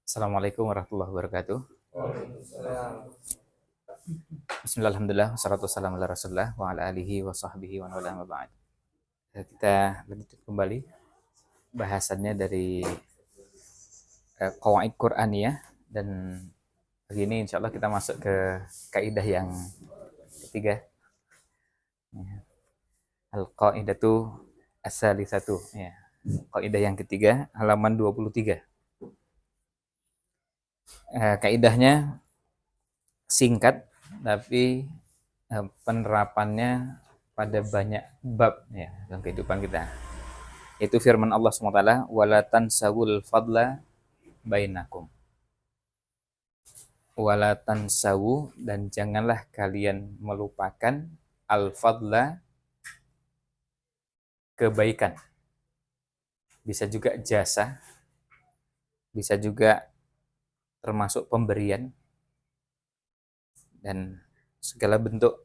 Assalamualaikum warahmatullahi wabarakatuh. Waalaikumsalam. Bismillahirrahmanirrahim. Wassalatu wassalamu ala Rasulillah wa ala alihi wa sahbihi wa ala ma ba'd. Kita lanjut kembali bahasannya dari Qawaid Qur'aniyah, dan hari ini insya Allah kita masuk ke kaidah yang ketiga. Al-Qaidatu As-Salisatu. Ya. Kaidah yang ketiga, halaman 23. Kaidahnya singkat, tapi penerapannya pada banyak bab ya dalam kehidupan kita. Itu firman Allah SWT, wala tansawul fadla bainakum. Wala tansawu, dan janganlah kalian melupakan al-fadla, kebaikan. Bisa juga jasa, bisa juga termasuk pemberian, dan segala bentuk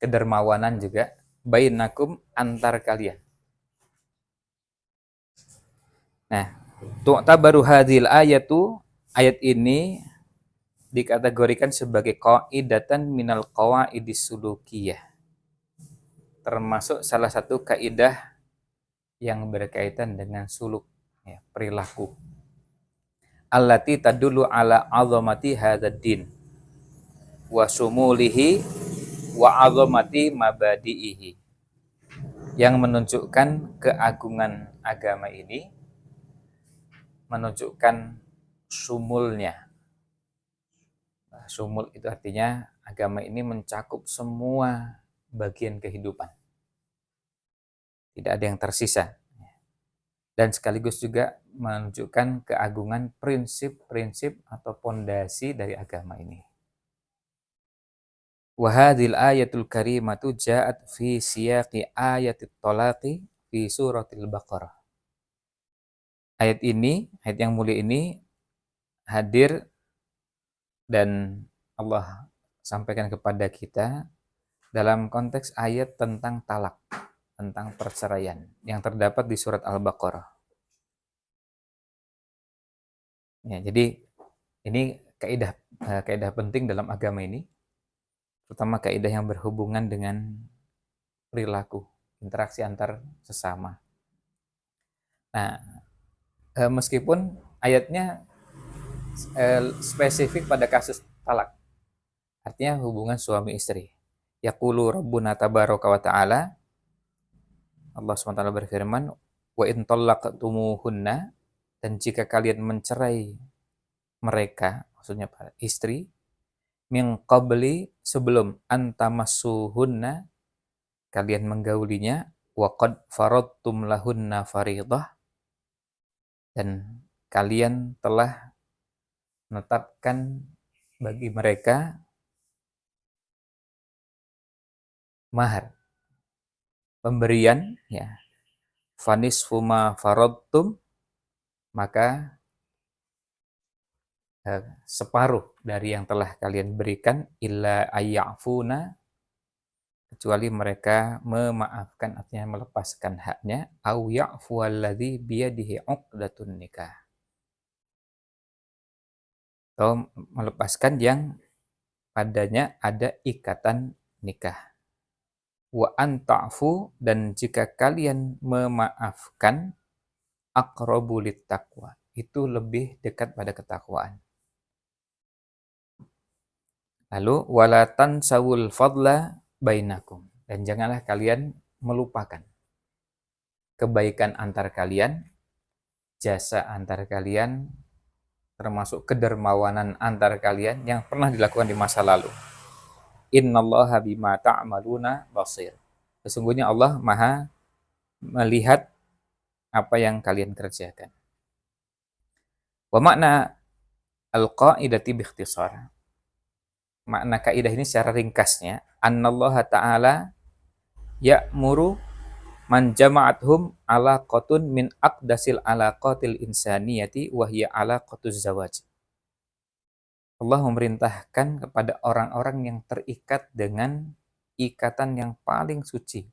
kedermawanan juga, bainakum, antar kalian. Nah, tu'tabaru hadhil ayatu, ayat ini dikategorikan sebagai qaidatan minal qawaidis sulukiyah, termasuk salah satu kaidah yang berkaitan dengan suluk, ya, perilaku. Allati tadullu ala azamati hadzal din wa sumulihi wa azamati mabadi'ihi, yang menunjukkan keagungan agama ini, menunjukkan sumulnya. Sumul itu artinya agama ini mencakup semua bagian kehidupan. Tidak ada yang tersisa. Dan sekaligus juga menunjukkan keagungan prinsip-prinsip atau pondasi dari agama ini. Wa hadhil ayatul karimatu ja'at fi siyaqi ayatit talaqi fi suratil Baqarah. Ayat yang mulia ini hadir dan Allah sampaikan kepada kita dalam konteks ayat tentang talak, tentang perceraian yang terdapat di surat Al-Baqarah. Ya, jadi ini kaidah penting dalam agama ini, terutama kaidah yang berhubungan dengan perilaku, interaksi antar sesama. Nah, meskipun ayatnya spesifik pada kasus talak, artinya hubungan suami istri. Yaqulu Rabbuna tabaraka wa ta'ala, Allah SWT berfirman, wa in tallaqtumuhunna, dan jika kalian mencerai mereka, maksudnya para istri, min qabli, sebelum antamassuhunna, kalian menggaulinya, wa qad faradtum lahunna fariidah, dan kalian telah menetapkan bagi mereka mahar, pemberian, ya. Fanisfu ma faradtum, maka separuh dari yang telah kalian berikan, illa ayya'funa, kecuali mereka memaafkan, artinya melepaskan haknya, au ya'fu alladzi biyadihi 'uqdatun nikah, atau melepaskan yang padanya ada ikatan nikah. Wa anta'fu, dan jika kalian memaafkan, aqrabu littaqwa, itu lebih dekat pada ketakwaan. Lalu wala tansawul fadla bainakum, dan janganlah kalian melupakan kebaikan antar kalian, jasa antar kalian, termasuk kedermawanan antar kalian yang pernah dilakukan di masa lalu. Innallaha bima ta'maluna basir. Sesungguhnya Allah Maha melihat apa yang kalian kerjakan. Wa makna al-qaidati biikhtisar, makna kaidah ini secara ringkasnya, annallaha ta'ala ya'muru man jama'athum alaqatun min aqdasil alaqatil insaniyati wa hiya alaqatuz zawaj. Allah memerintahkan kepada orang-orang yang terikat dengan ikatan yang paling suci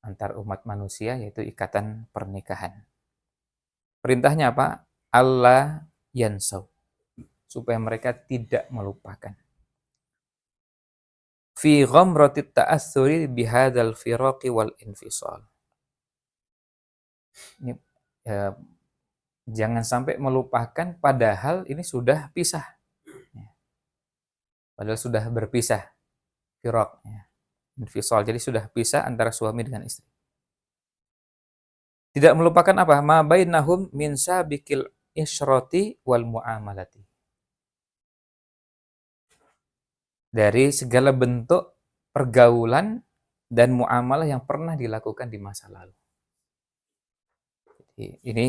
antar umat manusia, yaitu ikatan pernikahan. Perintahnya apa? Allah yansaw, supaya mereka tidak melupakan. Fi ghamratit ta'assuri bihadzal firaqi wal infisal. Ini ya, jangan sampai melupakan padahal ini sudah pisah. Padahal sudah berpisah, firaq ya. Infisal, jadi sudah pisah antara suami dengan istri. Tidak melupakan apa? Ma bainahum min sabiqil isyrati wal muamalati. Dari segala bentuk pergaulan dan muamalah yang pernah dilakukan di masa lalu. Jadi, ini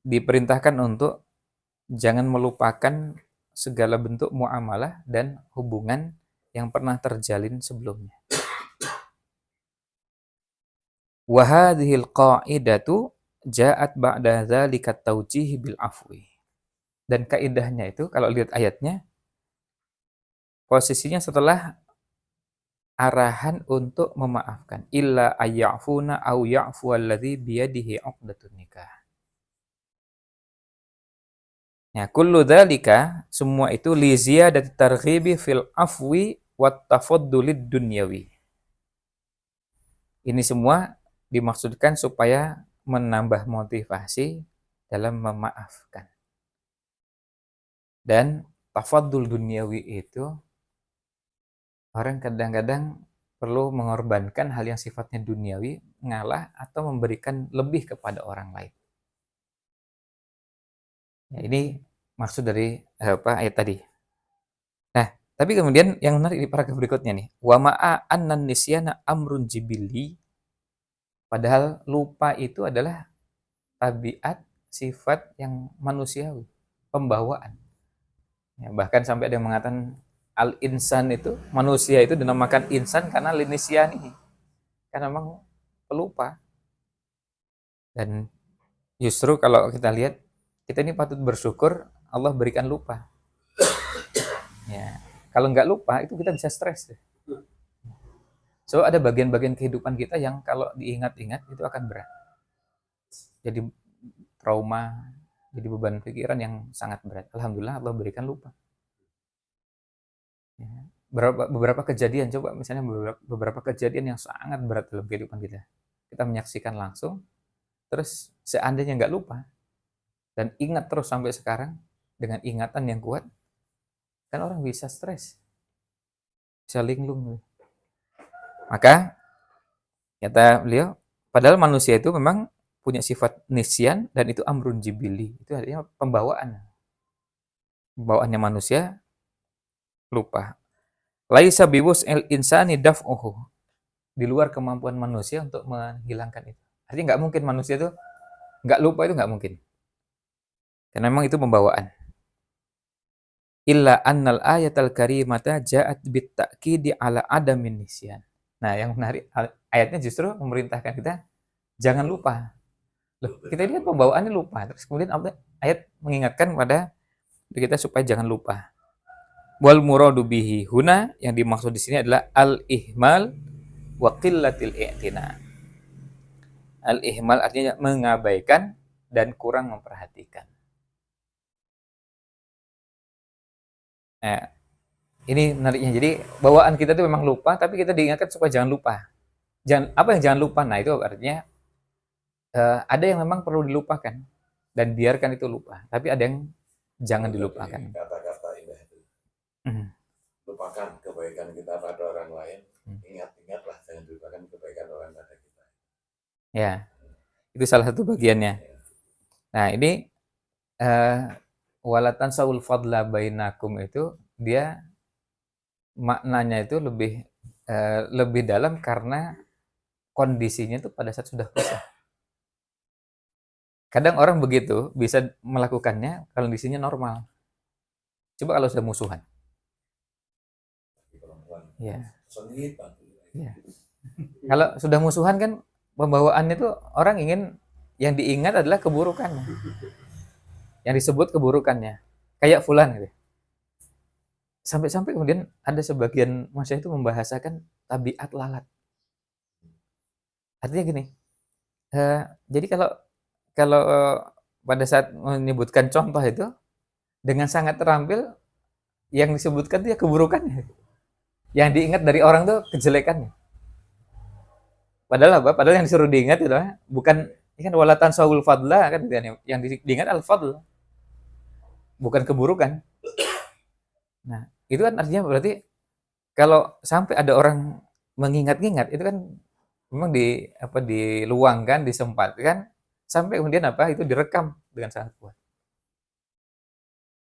diperintahkan untuk jangan melupakan segala bentuk muamalah dan hubungan yang pernah terjalin sebelumnya. Wa hadhil qa'idatu ja'at ba'da dzalika tawjih bil afwi. Dan kaidahnya itu kalau lihat ayatnya posisinya setelah arahan untuk memaafkan. Illa ayya'funa aw ya'fu alladzi biyadihi 'uqdatun nikah. Ya, kullu dzalika semua itu li ziyadati targhibi fil afwi wat tafaddulid dunyawi. Ini semua dimaksudkan supaya menambah motivasi dalam memaafkan. Dan tafaddul duniawi itu orang kadang-kadang perlu mengorbankan hal yang sifatnya duniawi, ngalah atau memberikan lebih kepada orang lain. Ya, ini maksud dari ayat tadi. Nah, tapi kemudian yang menarik di paragraf berikutnya nih, wa ma'a annan nisyana amrun jibilli. Padahal lupa itu adalah tabiat sifat yang manusiawi, pembawaan. Ya, bahkan sampai ada yang mengatakan al-insan itu, manusia itu dinamakan insan karena linisian ini. Karena memang pelupa. Dan justru kalau kita lihat, kita ini patut bersyukur Allah berikan lupa. Ya, kalau nggak lupa itu kita bisa stres. So ada bagian-bagian kehidupan kita yang kalau diingat-ingat itu akan berat. Jadi trauma, jadi beban pikiran yang sangat berat. Alhamdulillah Allah berikan lupa. Ya, beberapa kejadian, coba misalnya beberapa kejadian yang sangat berat dalam kehidupan kita. Kita menyaksikan langsung, terus seandainya nggak lupa, dan ingat terus sampai sekarang, dengan ingatan yang kuat, kan orang bisa stres, bisa linglung. Maka kata beliau, padahal manusia itu memang punya sifat nisyan dan itu amrun jibili. Itu artinya pembawaannya manusia lupa. Laisa biwus el insani daf'uhu. Di luar kemampuan manusia untuk menghilangkan itu. Artinya nggak mungkin manusia itu nggak lupa, itu nggak mungkin. Karena memang itu pembawaan. Illa annal ayatal karimata ja'at bit ta'kidi ala adamin nisyan. Nah, yang menarik ayatnya justru memerintahkan kita jangan lupa. Loh, kita lihat pembawaannya lupa. Terus kemudian ayat mengingatkan kepada kita supaya jangan lupa. Wal muradu bihi huna, yang dimaksud di sini adalah al-ihmal wa qillatil i'tina. Al-ihmal artinya mengabaikan dan kurang memperhatikan. Nah, ini menariknya. Jadi bawaan kita itu memang lupa, tapi kita diingatkan supaya jangan lupa. Apa yang jangan lupa? Nah, itu artinya ada yang memang perlu dilupakan dan biarkan itu lupa. Tapi ada yang jangan dilupakan. Kata-kata indah itu. Lupakan kebaikan kita pada orang lain. Ingat-ingatlah, jangan lupakan kebaikan orang pada kita. Ya, itu salah satu bagiannya. Nah, ini walatan saul fadla bainakum itu dia maknanya itu lebih dalam karena kondisinya itu pada saat sudah pisah. Kadang orang begitu bisa melakukannya kalau kondisinya normal. Coba kalau sudah musuhan. Ya. Ya. Kalau sudah musuhan kan pembawaannya itu orang ingin yang diingat adalah keburukannya. Yang disebut keburukannya. Kayak fulan gitu. Sampai-sampai kemudian ada sebagian manusia itu membahasakan tabiat lalat. Artinya gini, jadi kalau pada saat menyebutkan contoh itu dengan sangat terampil yang disebutkan itu ya keburukannya. Yang diingat dari orang tuh kejelekannya. Padahal apa? Padahal yang disuruh diingat itu bukan ini kan walatan sawul fadla kan yang diingat al fadl, bukan keburukan. Nah, itu kan artinya berarti kalau sampai ada orang mengingat-ingat itu kan memang diluangkan, disempatkan sampai kemudian itu direkam dengan sangat kuat.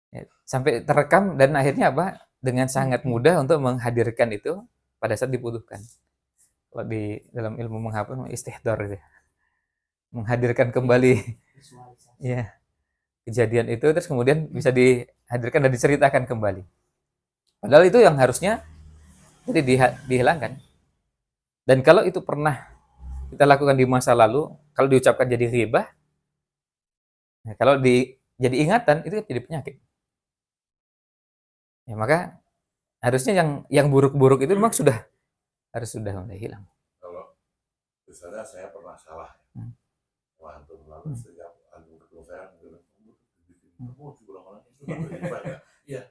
Ya, sampai terekam dan akhirnya dengan sangat mudah untuk menghadirkan itu pada saat dibutuhkan. Kalau di dalam ilmu menghafal istihdar gitu. Menghadirkan kembali ya kejadian itu terus kemudian bisa dihadirkan dan diceritakan kembali. Padahal itu yang harusnya jadi dihilangkan. Dan kalau itu pernah kita lakukan di masa lalu, kalau diucapkan jadi ghibah, nah kalau jadi ingatan itu jadi penyakit. Ya, maka harusnya yang buruk-buruk itu memang harus sudah mulai hilang. Kalau misalnya saya pernah salah, antum lalu setiap antum ketemu saya bilang, kamu diulang orang itu iya.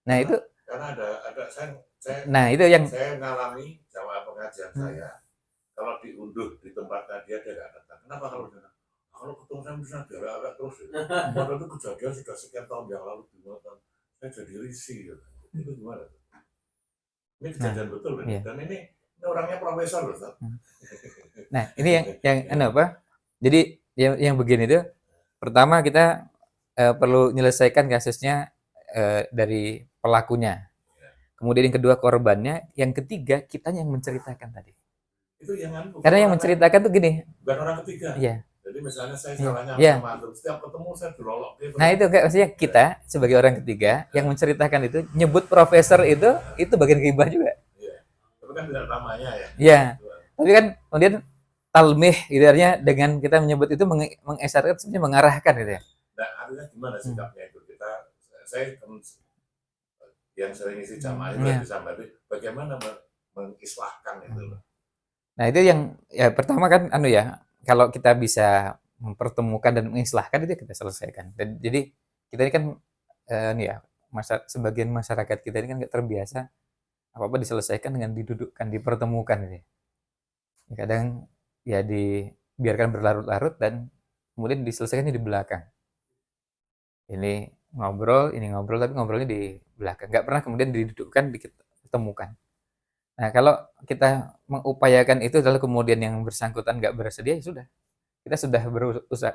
Nah itu karena ada saya nah itu yang saya mengalami sama pengajian saya, kalau diunduh di tempatnya dia nggak datang. Kenapa kalau ketemu saya bisa diarah terus ya? Padahal itu kejadian sudah sekian tahun yang lalu dimuatan. Saya jadi risih gitu. Itu gimana? Ini kejadian betul kan? Iya. Dan ini orangnya profesor loh. Nah ini yang apa? Jadi yang begini tuh, pertama kita perlu menyelesaikan kasusnya dari pelakunya. Kemudian yang kedua korbannya, yang ketiga kita yang menceritakan tadi. Itu karena yang menceritakan tuh gini. Bukan orang ketiga. Iya. Jadi misalnya saya salahnya sama antum, setiap ketemu saya dilolok gitu. Nah itu kayak maksudnya kita sebagai orang ketiga yang menceritakan itu nyebut profesor itu bagian ghibah juga. Iya. Tapi kan tidak namanya ya. Iya. Tapi kan kemudian talmih gitu artinya dengan kita menyebut itu mengesarkan sebenarnya mengarahkan gitu ya. Nah, artinya gimana sikapnya itu? Saya yang sering isi jamaah itu disambai, bagaimana mengislahkan itu loh. Nah itu yang ya pertama kan kalau kita bisa mempertemukan dan mengislahkan itu kita selesaikan. Dan jadi kita ini kan sebagian masyarakat kita ini kan nggak terbiasa apa-apa diselesaikan dengan didudukkan, dipertemukan gitu ya. Kadang ya dibiarkan berlarut-larut dan kemudian diselesaikannya di belakang. Ini ngobrol tapi ngobrolnya di belakang. Nggak pernah kemudian didudukkan, diketemukan. Nah, kalau kita mengupayakan itu lalu kemudian yang bersangkutan nggak bersedia, ya sudah. Kita sudah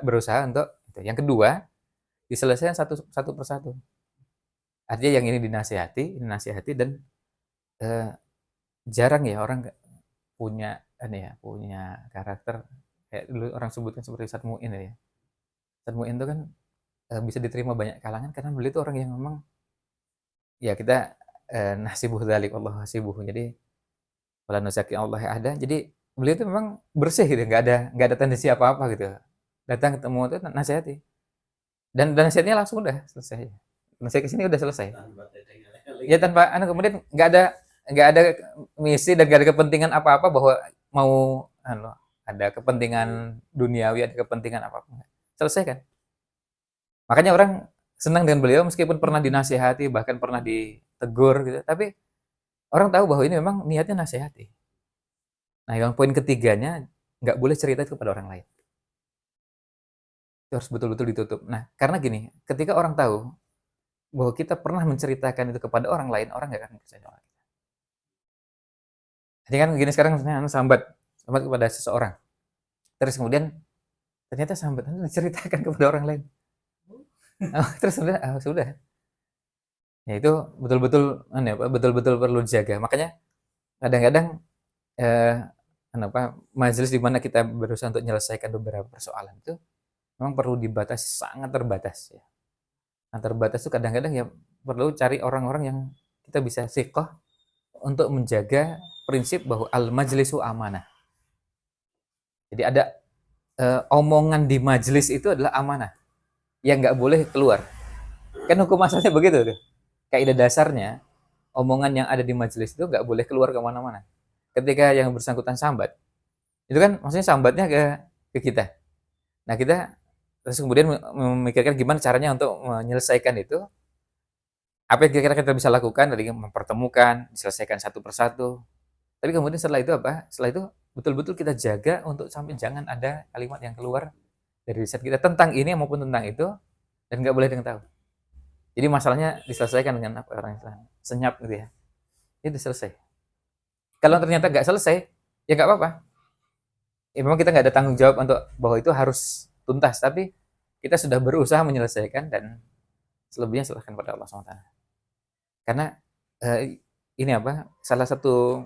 berusaha untuk itu. Yang kedua, diselesaikan satu persatu. Artinya yang ini dinasihati dan jarang ya orang punya karakter kayak dulu orang sebutkan seperti Ustadz Mu'in ya. Ustadz Mu'in itu kan bisa diterima banyak kalangan karena beliau itu orang yang memang ya kita nasibuh dzalik Allah hasibuh. Jadi wala nuzaki Allah ada. Jadi beliau itu memang bersih gitu, nggak ada tendensi apa-apa gitu. Datang ketemu itu nasihati. Dan nasihatnya langsung udah selesai. Nasihat ke sini udah selesai. Ya tanpa kemudian nggak ada misi dan nggak ada kepentingan apa-apa bahwa mau ada kepentingan duniawi, ada kepentingan apa-apa. Selesai kan? Makanya orang senang dengan beliau meskipun pernah dinasihati, bahkan pernah ditegur gitu. Tapi orang tahu bahwa ini memang niatnya nasihati. Nah, yang poin ketiganya, nggak boleh cerita itu kepada orang lain. Itu harus betul-betul ditutup. Nah, karena gini, ketika orang tahu bahwa kita pernah menceritakan itu kepada orang lain, orang nggak akan percaya sama kita. Jadi kan gini sekarang misalnya sambat kepada seseorang. Terus kemudian ternyata sambat itu diceritakan kepada orang lain. Terus sudah. Ya itu betul-betul perlu dijaga. Makanya kadang-kadang majelis di mana kita berusaha untuk menyelesaikan beberapa persoalan itu memang perlu dibatasi, sangat terbatas ya. Nah, terbatas itu kadang-kadang ya perlu cari orang-orang yang kita bisa siqah untuk menjaga prinsip bahwa al-majlisu amanah. Jadi ada omongan di majelis itu adalah amanah yang nggak boleh keluar. Kan hukum asalnya begitu tuh. Kaidah dasarnya omongan yang ada di majelis itu nggak boleh keluar kemana-mana. Ketika yang bersangkutan sambat, itu kan maksudnya sambatnya ke kita. Nah kita terus kemudian memikirkan gimana caranya untuk menyelesaikan itu, apa yang kira-kira kita bisa lakukan, tadi mempertemukan, diselesaikan satu persatu. Tapi kemudian setelah itu apa? Setelah itu betul-betul kita jaga untuk sampai jangan ada kalimat yang keluar dari lisan kita tentang ini maupun tentang itu, dan nggak boleh ada yang tahu. Jadi masalahnya diselesaikan dengan apa orang Islam, senyap gitu ya. Itu selesai. Kalau ternyata nggak selesai, ya nggak apa-apa. Ya memang kita nggak ada tanggung jawab untuk bahwa itu harus tuntas, tapi kita sudah berusaha menyelesaikan dan selebihnya serahkan pada Allah SWT. Karena ini apa? Salah satu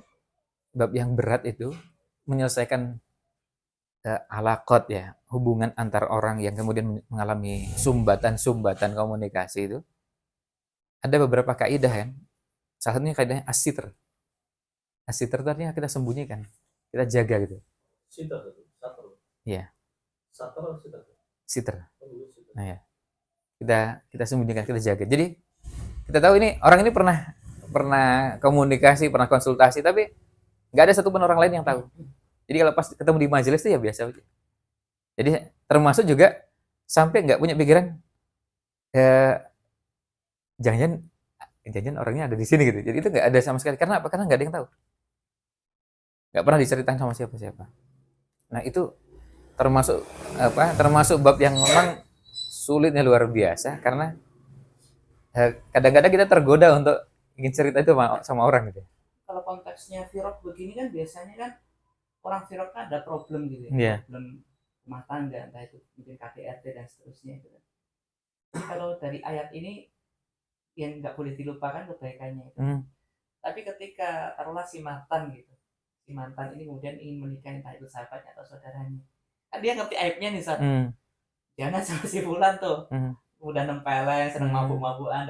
bab yang berat itu menyelesaikan alaqat ya, hubungan antar orang yang kemudian mengalami sumbatan-sumbatan komunikasi itu. Ada beberapa kaidah ya. Salah satunya kaidahnya as-sitr. As-sitr itu artinya kita sembunyikan, kita jaga gitu. Sitr itu, satr. Iya, Satr atau sitr? sitr. Oh, sitr. Nah ya, kita sembunyikan, kita jaga. Jadi kita tahu ini orang ini pernah komunikasi, pernah konsultasi, tapi nggak ada satupun orang lain yang tahu. Jadi kalau pas ketemu di majelis itu ya biasa aja. Jadi termasuk juga sampai nggak punya pikiran jangan-jangan orangnya ada di sini gitu. Jadi itu nggak ada sama sekali. Karena apa? Karena nggak ada yang tahu. Nggak pernah diceritakan sama siapa-siapa. Nah itu termasuk apa? Termasuk bab yang memang sulitnya luar biasa karena kadang-kadang kita tergoda untuk ingin cerita itu sama orang gitu. Kalau konteksnya firok begini kan biasanya kan orang firok kan ada problem gitu ya, Iya. problem rumah tangga, entah itu mungkin KDRT dan seterusnya gitu. Jadi kalau dari ayat ini yang nggak boleh dilupakan kebaikannya itu. Tapi ketika taruhlah si mantan gitu, si mantan ini kemudian ingin menikah entah itu sahabatnya atau saudaranya, kan dia ngerti aibnya nih saat jangan sama si Fulan tuh udah nempeleng, seneng mabuk-mabukan,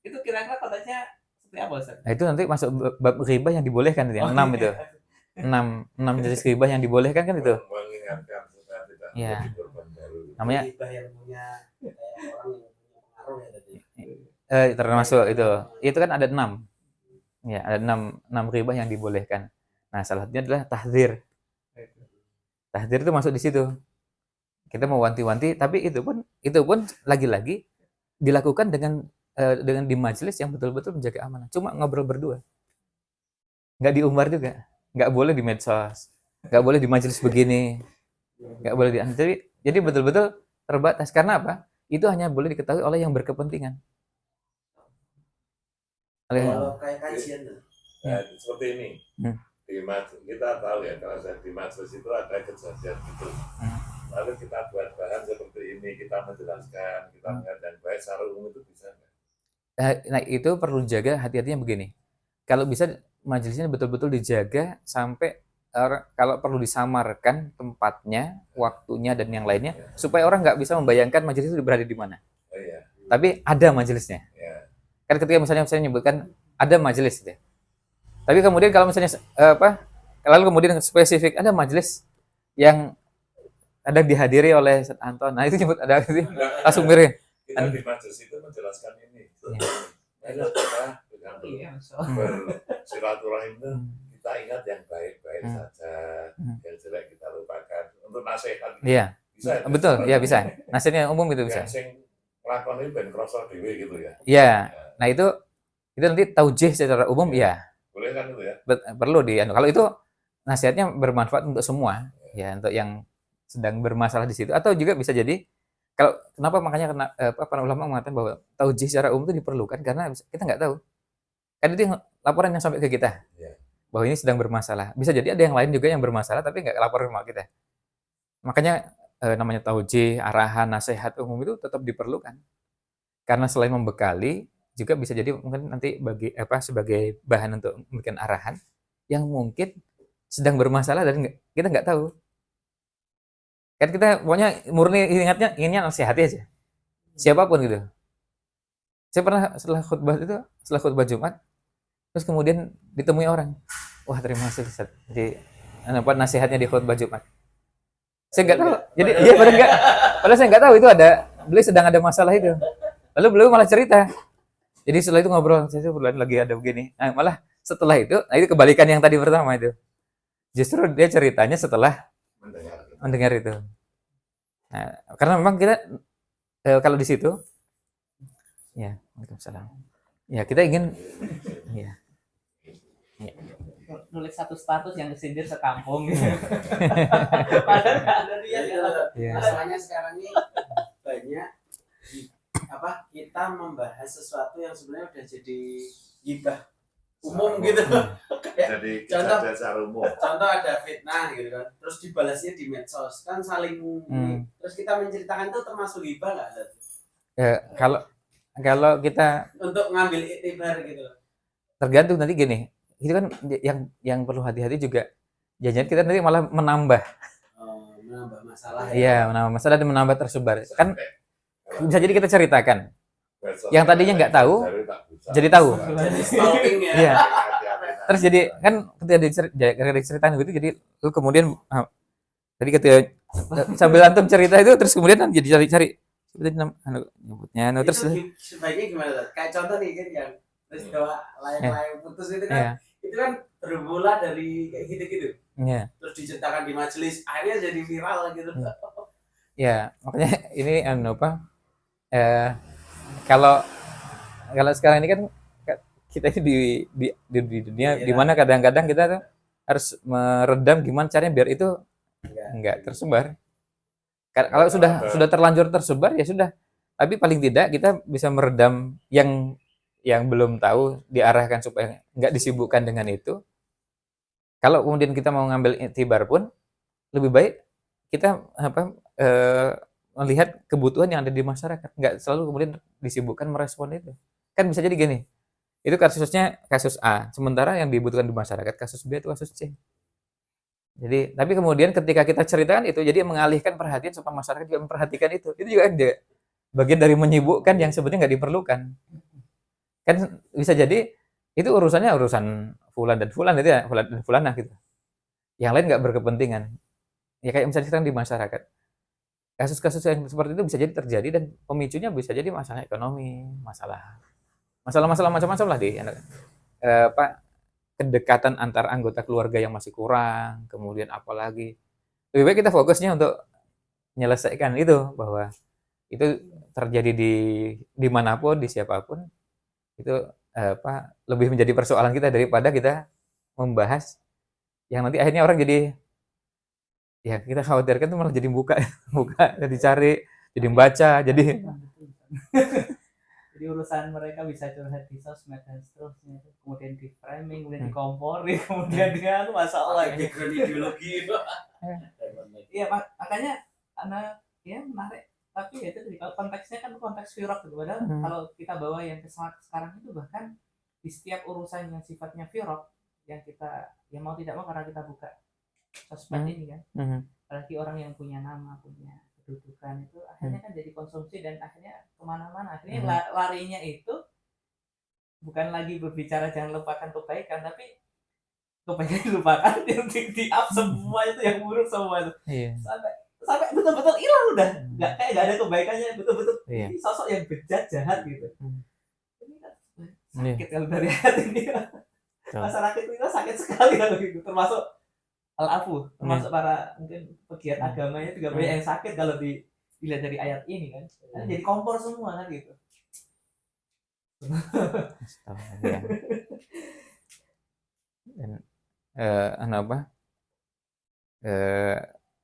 itu kira-kira konteksnya seperti apa Ustaz? Nah itu nanti masuk bab ghibah yang dibolehkan itu, yang 6 itu. 6 jenis ghibah yang dibolehkan kan itu. Mengingatkan supaya tidak Iya. menjadi korban baru. Namanya Ghibah yang punya orang yang punya pengaruh ya tadi. termasuk itu. Itu kan ada 6. Ya, ada 6 ghibah yang dibolehkan. Nah, salah satunya adalah tahdzir. Tahdzir itu masuk di situ. Kita mau wanti-wanti, tapi itu pun lagi-lagi dilakukan dengan di majelis yang betul-betul menjaga amanah. Cuma ngobrol berdua. Nggak diumbar juga. Nggak boleh di medsos. Nggak boleh di majelis begini. Nggak boleh jadi betul-betul terbatas. Karena apa? Itu hanya boleh diketahui oleh yang berkepentingan. Kalau kayak kajian tuh. Seperti ini. Kita tahu ya kalau di majelis itu ada kejadian gitu. Lalu kita buat bahan seperti ini, kita menjelaskan, kita mengatakan baik secara umum itu bisa nggak? Nah itu perlu jaga hati-hatinya begini. Kalau bisa majelisnya betul-betul dijaga sampai kalau perlu disamarkan tempatnya, waktunya dan yang lainnya supaya orang nggak bisa membayangkan majelis itu berada di mana. Oh, iya. Tapi ada majelisnya. Ya. Kan ketika misalnya menyebutkan ada majelis gitu. Tapi kemudian kalau misalnya lalu kemudian spesifik ada majelis yang ada dihadiri oleh Ustaz Anton. Nah itu nyebut ada langsung miring. Kita di majelis itu menjelaskan ini. Ayo kita bersilaturahim itu kita ingat yang baik-baik saja, yang jelek kita lupakan. Untuk nasihat Iya. bisa. Betul, ya bisa. Nasihatnya umum itu bisa. Yang lakon ini ben krasa dhewe gitu ya. Iya. Nah itu nanti taujih secara umum ya. Boleh kan itu ya? Perlu kalau itu nasihatnya bermanfaat untuk semua ya, untuk yang sedang bermasalah di situ, atau juga bisa jadi kalau kenapa makanya para ulama mengatakan bahwa taujih secara umum itu diperlukan karena kita nggak tahu kan itu laporan yang sampai ke kita bahwa ini sedang bermasalah, bisa jadi ada yang lain juga yang bermasalah tapi nggak lapor sama kita, makanya namanya taujih, arahan, nasihat umum itu tetap diperlukan karena selain membekali juga bisa jadi mungkin nanti sebagai bahan untuk memberikan arahan yang mungkin sedang bermasalah dan kita nggak tahu. Kan kita pokoknya murni inginnya nasihati aja. Siapapun gitu. Saya pernah setelah khutbah Jumat, terus kemudian ditemui orang. Wah, terima kasih Ustaz. Jadi nasihatnya di khutbah Jumat. Saya nggak tahu. Jadi iya benar nggak? Padahal saya nggak tahu itu beliau sedang ada masalah itu. Lalu beliau malah cerita. Jadi setelah itu ngobrol, saya lagi ada begini. Nah, malah setelah itu kebalikan yang tadi pertama itu. Justru dia ceritanya setelah mendengar itu. Nah, karena memang kita kalau di situ, ya, Waalaikumsalam. Ya kita ingin, ya, nulis satu status yang disindir sekampung gitu. Padahal nggak ada niat ya. ya. Masalahnya sekarang ini banyak kita membahas sesuatu yang sebenarnya udah jadi gibah umum gitu. Jadi contoh secara umum. Contoh ada fitnah gitu kan, terus dibalasnya di medsos kan saling terus kita menceritakan itu termasuk gibah nggak? Ya, kalau kita untuk ngambil iktibar gitu. Tergantung nanti gini, itu kan yang perlu hati-hati juga. Jangan kita nanti malah menambah. Menambah masalah. Iya, menambah masalah dan menambah tersebar. Kan bisa jadi kita ceritakan. Yang tadinya nggak tahu, jadi tahu. Stalking ya. Iya. Terus jadi kan ketika diceritain gitu, jadi lu kemudian tadi ketika sambil antum cerita itu, terus kemudian jadi cari-cari nyebutnya, terus sebaiknya gimana? Kayak contoh nih kan yang peristiwa layang-layang putus itu kan, itu kan bermula dari kayak gitu-gitu. Terus diceritakan di majelis, akhirnya jadi viral gitu. Ya, makanya ini kalau sekarang ini kan kita ini di dunia di mana kadang-kadang kita tuh harus meredam gimana caranya biar itu enggak tersebar. Kalau sudah terlanjur tersebar ya sudah. Tapi paling tidak kita bisa meredam yang belum tahu, diarahkan supaya enggak disibukkan dengan itu. Kalau kemudian kita mau ngambil iktibar pun lebih baik kita melihat kebutuhan yang ada di masyarakat, nggak selalu kemudian disibukkan merespon itu. Kan bisa jadi gini, itu kasusnya kasus A, sementara yang dibutuhkan di masyarakat kasus B itu kasus C. Jadi, tapi kemudian ketika kita ceritakan itu, jadi mengalihkan perhatian supaya masyarakat juga memperhatikan itu. Itu juga ada bagian dari menyibukkan yang sebenarnya nggak diperlukan. Kan bisa jadi itu urusannya urusan fulan dan fulan itu ya, fulan dan fulanah gitu. Yang lain nggak berkepentingan. Ya kayak misalnya sekarang di masyarakat. Kasus-kasus yang seperti itu bisa jadi terjadi dan pemicunya bisa jadi masalah ekonomi, masalah macam-macam lah kedekatan antar anggota keluarga yang masih kurang, kemudian apalagi lebih baik kita fokusnya untuk menyelesaikan itu, bahwa itu terjadi di manapun, di siapapun, itu lebih menjadi persoalan kita daripada kita membahas yang nanti akhirnya orang jadi, ya kita khawatirkan itu malah jadi buka jadi cari, jadi membaca, jadi urusan mereka bisa curhat di sosmed dan seterusnya, kemudian di framing, kemudian dikompori, kemudian dia masalah background ideologi itu. Iya makanya ya menarik, tapi ya itu kalau konteksnya kan konteks virok gitu. Padahal kalau kita bawa yang sekarang itu, bahkan di setiap urusan yang sifatnya virok yang kita mau tidak mau karena kita buka sosmed ini kan, apalagi orang yang punya nama, punya kedudukan, itu akhirnya kan jadi konsumsi dan akhirnya kemana-mana. Akhirnya larinya itu bukan lagi berbicara jangan lupakan kebaikan, tapi kebaikan dilupakan, di up semua itu yang buruk semua itu. Sampai betul-betul hilang udah, nggak ada kebaikannya, betul-betul sosok yang bejat jahat gitu. Ini kan sakit kalau dari hati ini. Masyarakat kita sakit sekali kalau gitu, termasuk al-afu, termasuk para mungkin pegiat agamanya juga banyak yang sakit kalau dilihat dari ayat ini kan. Jadi kompor semua kan gitu. Dan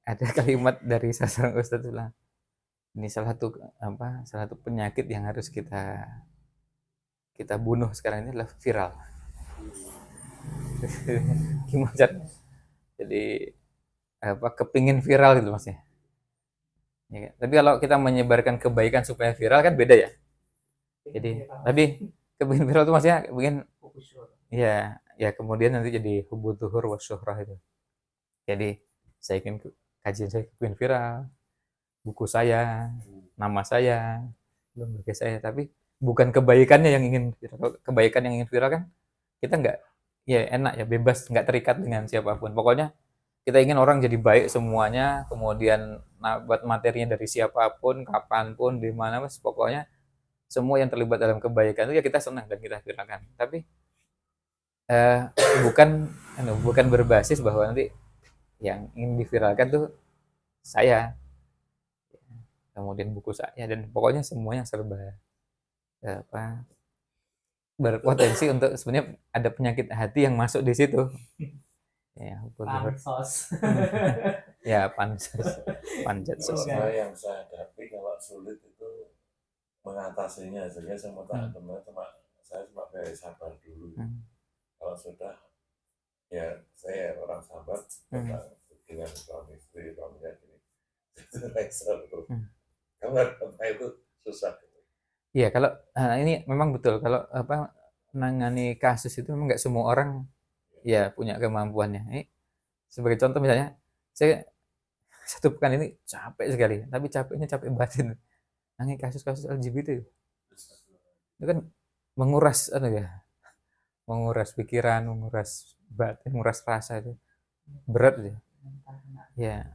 ada kalimat dari seorang ustadz bilang, ini salah satu penyakit yang harus kita bunuh sekarang ini adalah viral. Gimana caranya? Jadi kepingin viral gitu maksudnya. Ya, tapi kalau kita menyebarkan kebaikan supaya viral kan beda ya. Jadi tapi kepingin viral itu maksudnya kepingin ya kemudian nanti jadi hubbu dhuhur wa syuhrah itu. Jadi saya ingin kajian saya kepingin viral, buku saya, nama saya, lembaga saya, tapi bukan kebaikannya yang ingin viral. Kebaikan yang ingin viral kan kita nggak, ya enak ya, bebas, nggak terikat dengan siapapun. Pokoknya kita ingin orang jadi baik semuanya, kemudian buat materinya dari siapapun, kapanpun, di mana, mas, pokoknya semua yang terlibat dalam kebaikan itu ya kita senang dan kita viralkan. Tapi bukan berbasis bahwa nanti yang ingin diviralkan tuh saya. kemudian buku saya, dan pokoknya semuanya serba apa berpotensi untuk sebenarnya ada penyakit hati yang masuk di situ. Ya, Pansos. ya pansos, panjat Kalau sos. saya yang saya hadapi kalau sulit itu mengatasinya, sehingga saya mau teman saya cuma kayak sabar dulu. Kalau sudah, ya saya orang sabar tentang dengan suami istri, suaminya gini. Kalau apa itu susah. Iya, kalau ini memang betul, kalau apa menangani kasus itu memang nggak semua orang ya punya kemampuannya. Ini sebagai contoh misalnya, saya satu pekan ini capek sekali, tapi capeknya capek batin. Nangani kasus-kasus LGBT itu kan menguras menguras pikiran, menguras batin, menguras rasa, itu berat ya. Ya,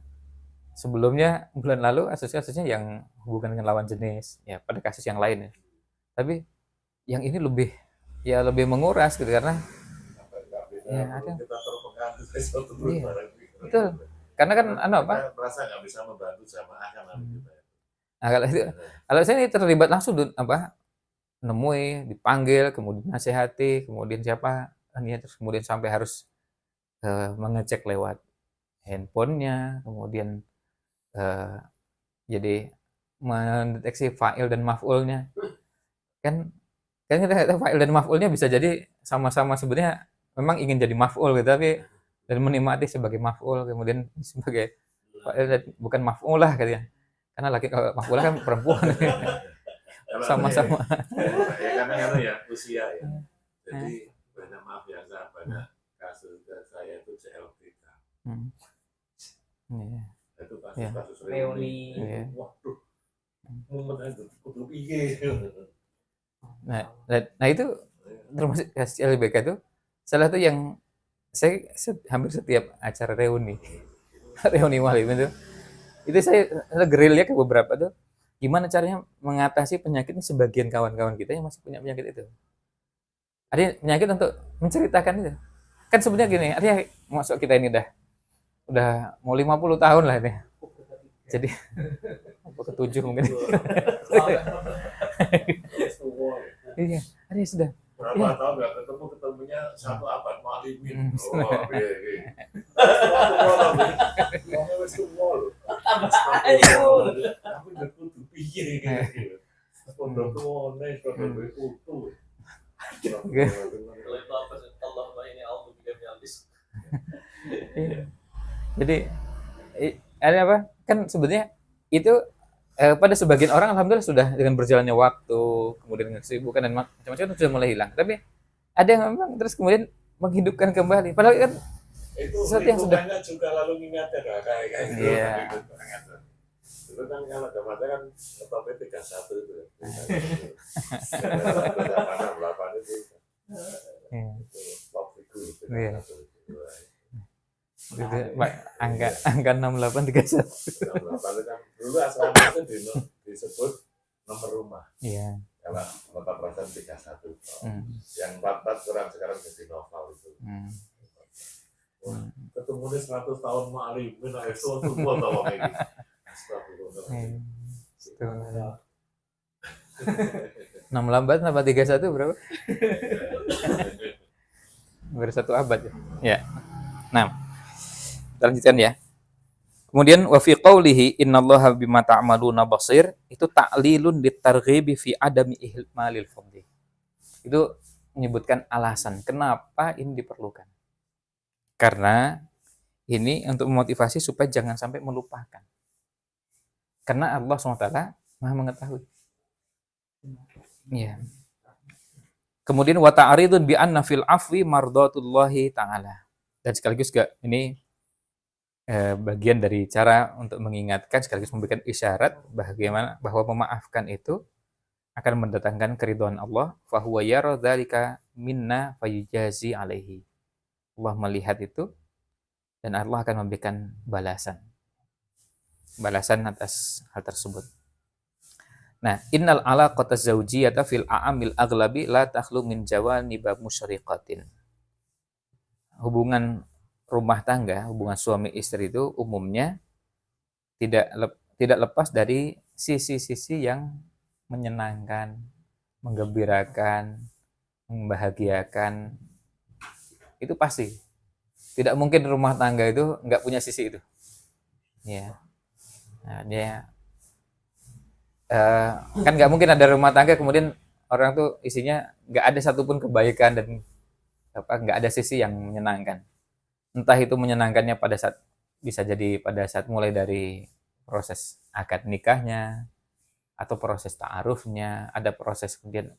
sebelumnya bulan lalu kasusnya yang hubungan dengan lawan jenis, ya pada kasus yang lain ya. Tapi yang ini lebih menguras gitu, karena ya ada. Kita terpengaruh dari suatu Iya, betul. Karena kan merasa nggak bisa membantu jamaah kan kita. Nah, kalau saya ini terlibat langsung nemui, dipanggil, kemudian nasihati, kemudian siapa terus kemudian sampai harus mengecek lewat handphonenya, kemudian jadi mendeteksi fa'il dan maf'ulnya. Kan kita fa'il dan maf'ulnya bisa jadi sama-sama sebenarnya memang ingin jadi maf'ul gitu, tapi dan menikmati sebagai maf'ul, kemudian sebagai fa'il bukan maf'ul lah katanya. Karena laki kalau maf'ul kan perempuan. Sama-sama. Ya karena ya usia ya. Jadi banyak maaf ya, banyak kasus saya itu CLBK. Itu kasus reuni. Waduh. Kudu piye. Nah itu termasuk kasus CLBK itu salah satu yang saya hampir setiap acara reuni malam itu saya gerilya ke beberapa tuh, gimana caranya mengatasi penyakit sebagian kawan-kawan kita yang masih punya penyakit itu. Ada penyakit untuk menceritakan itu. Kan sebenarnya gini, artinya masuk kita ini udah mau 50 tahun lah ini. Jadi ke-7 mungkin. Iya, artinya sudah. Berapa tahun nggak ketemunya satu abad malimin. Aku udah kudu piye gitu. Pondok tuane pondok utuh. Jadi ada apa? Kan sebenarnya itu pada sebagian orang alhamdulillah sudah dengan berjalannya waktu, kemudian dengan kesibukan dan macam-macam itu sudah mulai hilang. Tapi ada yang memang terus kemudian menghidupkan kembali. Padahal kan itu sesuatu yang sudah juga lalu mengingatkan kayak gitu. Iya. Itu kan kalau zamannya kan top 31 itu. Mana 8 itu. Top figur. Iya. Gitu, angka 6831. 68 kan dulu asrama itu disebut nomor rumah. Iya. Kalau kota perasaan 31. Yang 44 kurang sekarang jadi novel itu. Ketemu nih 100 tahun ma'alimin, itu semua tahu ini. Astagfirullah. 68 tambah 31 berapa? Bersatu abad ya. Ya. Nah, kita lanjutkan ya. Kemudian wa fi qoulihi innallaha bima ta'maluna basir, itu ta'lilun litarghibi fi adami ihmalil fadli. Itu menyebutkan alasan kenapa ini diperlukan. Karena ini untuk memotivasi supaya jangan sampai melupakan. Karena Allah SWT Maha mengetahui. Ya. Kemudian wa ta'ridun bi anna fil afwi mardatullahi ta'ala. Dan sekaligus juga ini bagian dari cara untuk mengingatkan sekaligus memberikan isyarat bagaimana bahwa memaafkan itu akan mendatangkan keridhaan Allah, fa huwa yara dzalika minna fayujazi alaihi. Allah melihat itu dan Allah akan memberikan balasan atas hal tersebut. Nah, innal alaqata zawjiyata fil a'amil aghlabi la takhlu min jawanib musyriqatin. Hubungan rumah tangga, hubungan suami istri itu umumnya tidak lepas dari sisi-sisi yang menyenangkan, menggembirakan, membahagiakan, itu pasti. Tidak mungkin rumah tangga itu nggak punya sisi itu. Ya, nah, dia kan nggak mungkin ada rumah tangga kemudian orang tuh isinya nggak ada satupun kebaikan dan nggak ada sisi yang menyenangkan. Entah itu menyenangkannya pada saat bisa jadi pada saat mulai dari proses akad nikahnya atau proses ta'arufnya, ada proses kemudian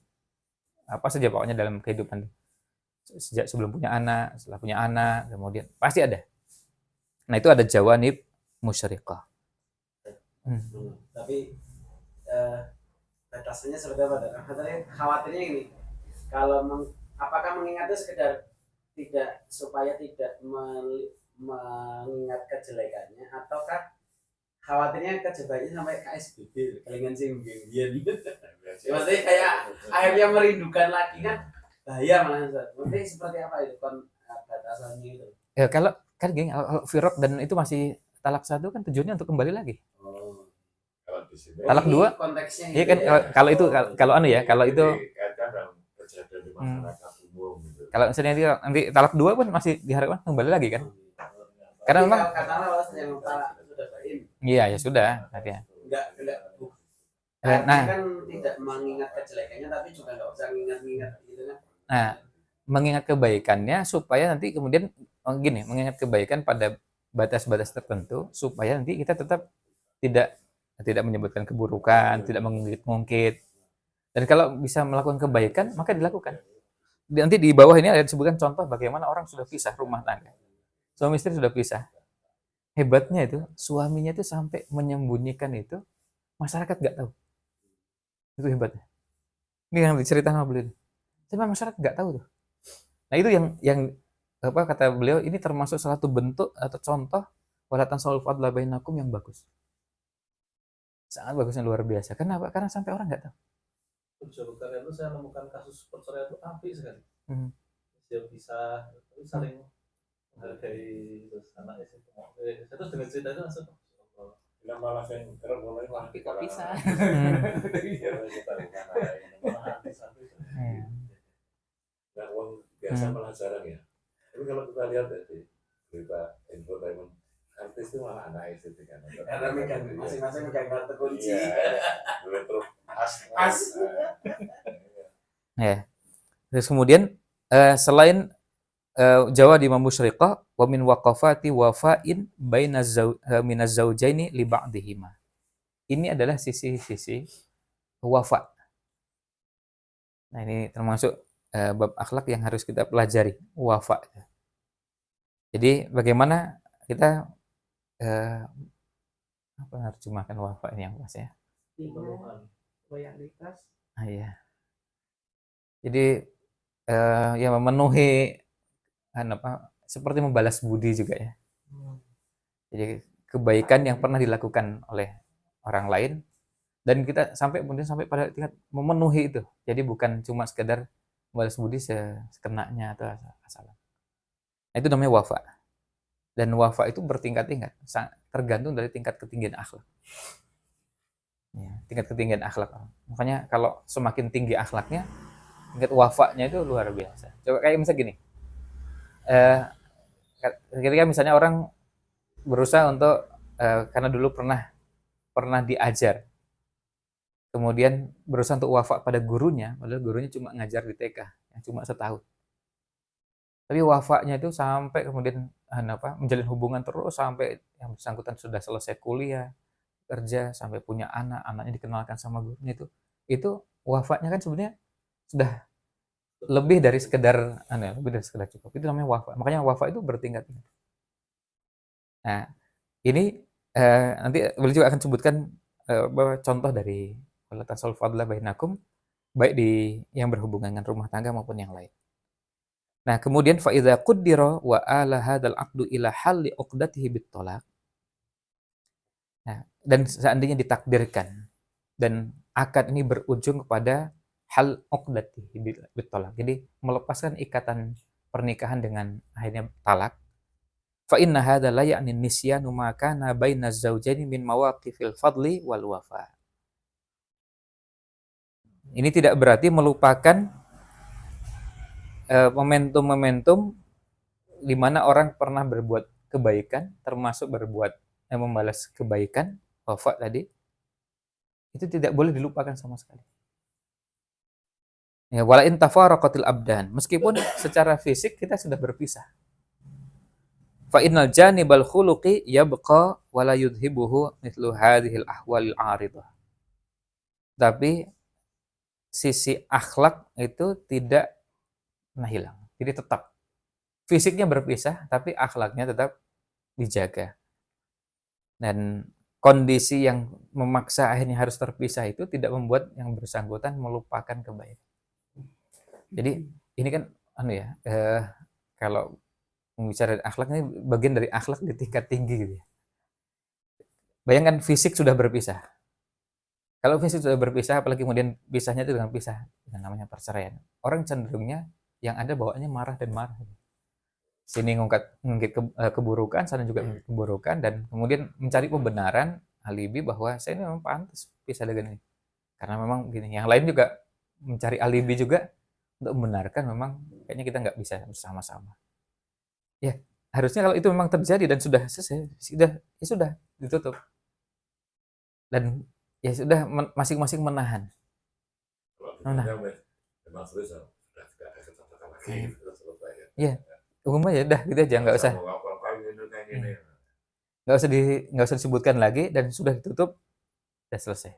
apa saja pokoknya dalam kehidupan sejak sebelum punya anak, setelah punya anak, kemudian pasti ada. Nah itu ada jawanib musyriqah. Tapi batasannya seperti apa? Khawatirnya ini, kalau apakah mengingatnya sekedar tidak supaya tidak mengingat kejelekannya, ataukah khawatirnya kejelekannya sampai KSBB, kelingan sing biyen maksudnya kayak akhirnya merindukan lagi kan bahaya malah. Maksudnya seperti apa itu batasannya itu? Ya kalau kan gini, kalau firaq dan itu masih talak 1 kan tujuannya untuk kembali lagi. Kalau di sini Talak 2 konteksnya iya kan ya. Kalau itu kalau anu ya, kalau itu kejadian di masyarakat umum gitu. Kalau misalnya nanti talak 2 pun masih diharapkan kembali lagi kan. Karena memang katakanlah yang talak sudah bain. Iya ya sudah ya. Enggak Nah, kan tidak mengingat kejelekannya tapi juga enggak usah mengingat gitu kan. Nah, mengingat kebaikannya supaya nanti kemudian gini, mengingat kebaikan pada batas-batas tertentu supaya nanti kita tetap tidak menyebutkan keburukan, tidak mengungkit-ungkit. Dan kalau bisa melakukan kebaikan, maka dilakukan. Nanti di bawah ini ada disebutkan contoh bagaimana orang sudah pisah rumah tangga. Suami istri sudah pisah. Hebatnya itu, suaminya itu sampai menyembunyikan itu, masyarakat nggak tahu. Itu hebatnya. Ini yang diceritakan sama beliau. Tapi masyarakat nggak tahu tuh. Nah itu yang apa kata beliau, ini termasuk salah satu bentuk atau contoh walatan solul fadla bainakum yang bagus. Sangat bagusnya, luar biasa. Kenapa? Karena sampai orang nggak tahu. Karena itu saya menemukan kasus perceraian itu apik sekali. Dia bisa saling menghargai terus anak istri. Saya terus dengan cerita itu langsung Bila malah saya kerap mulai Tapi kok bisa? Nah, uang biasa malah jarang ya. Tapi kalau kita lihat dari berita infotainment, artis itu malah anak istri kan. Karena masing-masing megang kartu kunci. Terus As. Ya. Terus kemudian selain Jawa di musyriqah wa min waqafati wafa'in baina minaz zaujaini li ba'dihima. Ini adalah sisi-sisi wafa. Nah, ini termasuk bab akhlak yang harus kita pelajari, wafa. Jadi bagaimana kita apa menerjemahkan wafa ini yang pas ya? Loyalitas. Iya. Jadi ya memenuhi seperti membalas budi juga ya. Jadi kebaikan yang pernah dilakukan oleh orang lain dan kita sampai pada tingkat memenuhi itu. Jadi bukan cuma sekedar membalas budi sekenanya atau asal. Nah, itu namanya wafa. Dan wafa itu bertingkat-tingkat, tergantung dari tingkat ketinggian akhlak. Ya, tingkat ketinggian akhlak. Makanya kalau semakin tinggi akhlaknya, tingkat wafanya itu luar biasa. Coba kayak misalnya gini. Ketika misalnya orang berusaha untuk karena dulu pernah diajar, kemudian berusaha untuk wafa pada gurunya, padahal gurunya cuma ngajar di TK yang cuma setahun. Tapi wafanya itu sampai kemudian menjalin hubungan terus sampai yang bersangkutan sudah selesai kuliah, kerja, sampai punya anak, anaknya dikenalkan sama gurunya itu wafanya kan sebenarnya sudah lebih dari sekedar cukup. Itu namanya wafa. Makanya wafa itu bertingkat. Nah, ini nanti beliau juga akan sebutkan contoh dari walatan solul fadla bainakum baik di yang berhubungan dengan rumah tangga maupun yang lain. Nah, kemudian fa idza quddira wa ala hadzal aqdu ila halli uqdatihi bit talaq. Nah, dan seandainya ditakdirkan dan akad ini berujung kepada hal uqdatihi bit talaq. Jadi melepaskan ikatan pernikahan dengan akhirnya talak. Fa inna hadza la ya'ni nisyanu ma kana bainaz zawjaini min mawaqifil fadli wal wafa. ini tidak berarti melupakan momentum-momentum di mana orang pernah berbuat kebaikan, termasuk membalas kebaikan, wafa tadi, itu tidak boleh dilupakan sama sekali. Ya, wala in tafaraqatil abdan, meskipun secara fisik kita sudah berpisah. Fa innal janibal khuluqi yabqa wa la yudhibuhu mithlu hadhil ahwalil 'aridah. Tapi sisi akhlak itu tidak pernah hilang. Jadi tetap fisiknya berpisah, tapi akhlaknya tetap dijaga. Dan kondisi yang memaksa akhirnya harus terpisah itu tidak membuat yang bersangkutan melupakan kebaikan. Jadi ini kan kalau membicara akhlak ini bagian dari akhlak di tingkat tinggi gitu ya. Bayangkan fisik sudah berpisah. Kalau fisik sudah berpisah, apalagi kemudian pisahnya itu dengan namanya perceraian. Orang cenderungnya yang ada bawaannya marah dan marah. Sini ngungkit keburukan, sana juga ngungkit keburukan, dan kemudian mencari pembenaran, alibi bahwa saya ini memang pantas pisah dengan ini. Karena memang gini, yang lain juga mencari alibi juga untuk membenarkan memang kayaknya kita nggak bisa bersama-sama. Ya, harusnya kalau itu memang terjadi dan sudah selesai, sudah ditutup. Dan ya sudah masing-masing menahan. Memang sudah tidak ada kata-kata lagi, sudah selesai ya. Iya. Umumnya ya udah gitu aja, nggak usah disebutkan lagi dan sudah ditutup, sudah selesai.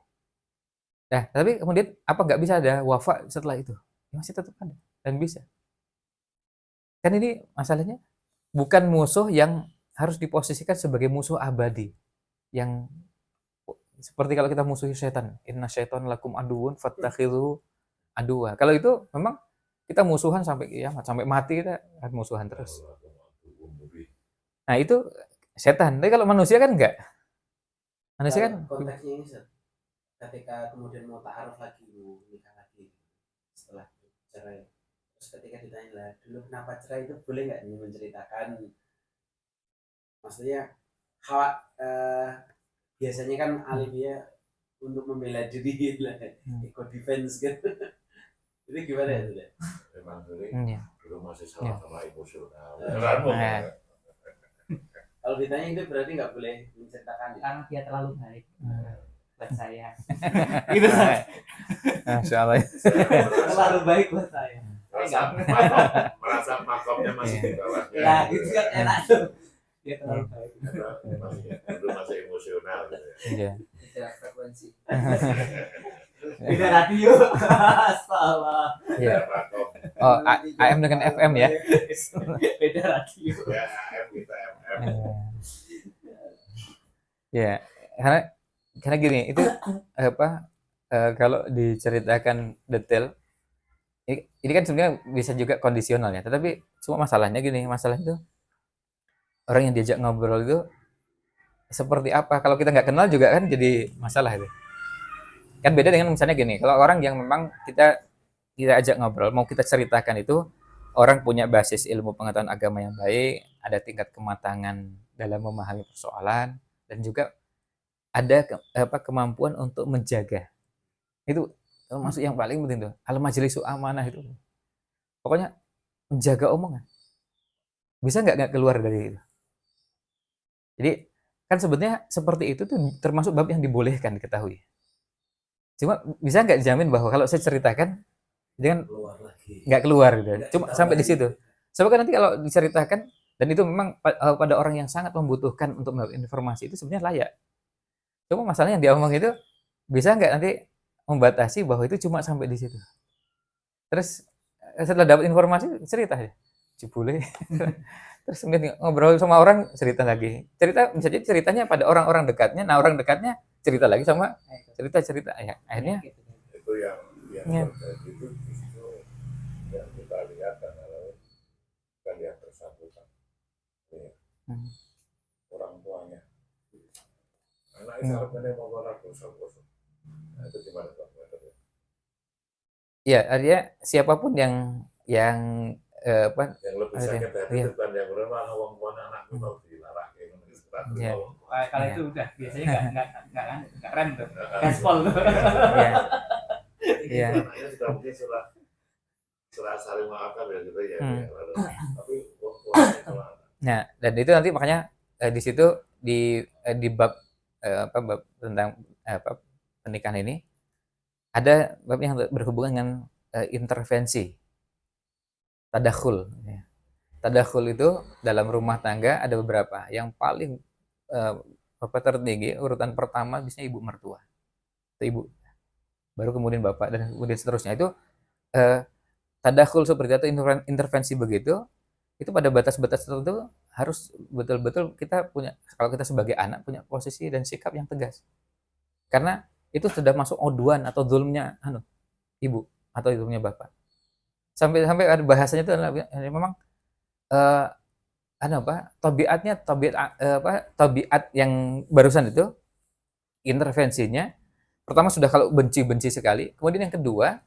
Nah, tapi kemudian apa nggak bisa ada wafa setelah itu? Ya, masih tetap ada dan bisa. Kan ini masalahnya bukan musuh yang harus diposisikan sebagai musuh abadi, yang seperti kalau kita musuhi setan, inna syaiton lakum aduun fattakhidhu aduwa. Kalau itu memang kita musuhan sampai kiamat, sampai mati kita akan musuhan terus. Nah itu setan. Tapi kalau manusia kan enggak. Manusia kan konteksnya ini ketika kemudian mau ta'aruf lagi, mau nikah lagi setelah cerai. Terus ketika ditanya lah, dulu kenapa cerai itu boleh nggak menceritakan? Maksudnya biasanya kan alibinya untuk membela diri lah, eco defense kan. Itu gimana ya sudah? Memang dulu masih sama emosional. Kalau ditanya itu berarti nggak boleh menceritakan ya? Karena dia terlalu baik buat saya. Gitu saya. Masya Allah. Terlalu baik buat saya. Merasa makomnya masih di bawah. Ya, itu kan enak tuh. Dia terlalu baik. Dulu masih emosional. Iya. Tidak frekuensi. Beda radio. Salah. Iya. Oh, AM dengan FM ya. Beda radio. Ya, AM kita FM. Ya, karena gini, itu kalau diceritakan detail, ini kan sebenarnya bisa juga kondisional ya. Tetapi cuma masalahnya gini, masalah itu orang yang diajak ngobrol itu seperti apa? Kalau kita nggak kenal juga kan jadi masalah itu. Kan beda dengan misalnya gini, kalau orang yang memang kita ajak ngobrol, mau kita ceritakan itu orang punya basis ilmu pengetahuan agama yang baik, ada tingkat kematangan dalam memahami persoalan, dan juga ada kemampuan untuk menjaga. Itu termasuk yang paling penting tuh, al-majlisu amanah itu. Pokoknya menjaga omongan. Bisa nggak keluar dari itu? Jadi kan sebetulnya seperti itu tuh termasuk bab yang dibolehkan diketahui. Cuma bisa nggak dijamin bahwa kalau saya ceritakan jangan nggak keluar gitu. Cuma sampai di situ. Sebab kan nanti kalau diceritakan dan itu memang pada orang yang sangat membutuhkan untuk mendapatkan informasi itu sebenarnya layak. Cuma masalahnya yang dia omong itu bisa nggak nanti membatasi bahwa itu cuma sampai di situ. Terus setelah dapat informasi cerita ya, cibule. Terus kemudian ngobrol sama orang cerita lagi. Cerita bisa jadi ceritanya pada orang-orang dekatnya. Nah orang dekatnya cerita lagi sama cerita ya. Akhirnya itu yang terjadi itu justru yang kita lihat adalah kan yang bersangkutan orang tuanya. Anaknya seharusnya mau orang kosong. Nah, itu gimana Pak? Iya, artinya siapapun yang yang lebih sakit hati itu kan yang berapa uang anak itu mau dilarang ya. Kalau itu udah biasanya nggak rem tuh, gaspol tuh. Iya. Anaknya sudah mungkin surah saling maafkan ya gitu ya. Tapi Nah, dan itu nanti makanya di situ di bab bab tentang pernikahan ini ada bab yang berhubungan dengan intervensi, tadakhul. Ya. Tadakhul itu dalam rumah tangga ada beberapa. Yang paling tertinggi urutan pertama biasanya ibu mertua, atau ibu, baru kemudian bapak dan kemudian seterusnya. Itu tadakhul seperti itu, intervensi begitu, itu pada batas-batas tertentu harus betul-betul kita punya, kalau kita sebagai anak punya posisi dan sikap yang tegas, karena itu sudah masuk oduan atau zulmnya ibu atau zulmnya bapak. Sampai ada bahasanya itu adalah memang tabiat yang barusan itu, intervensinya pertama sudah kalau benci sekali, kemudian yang kedua,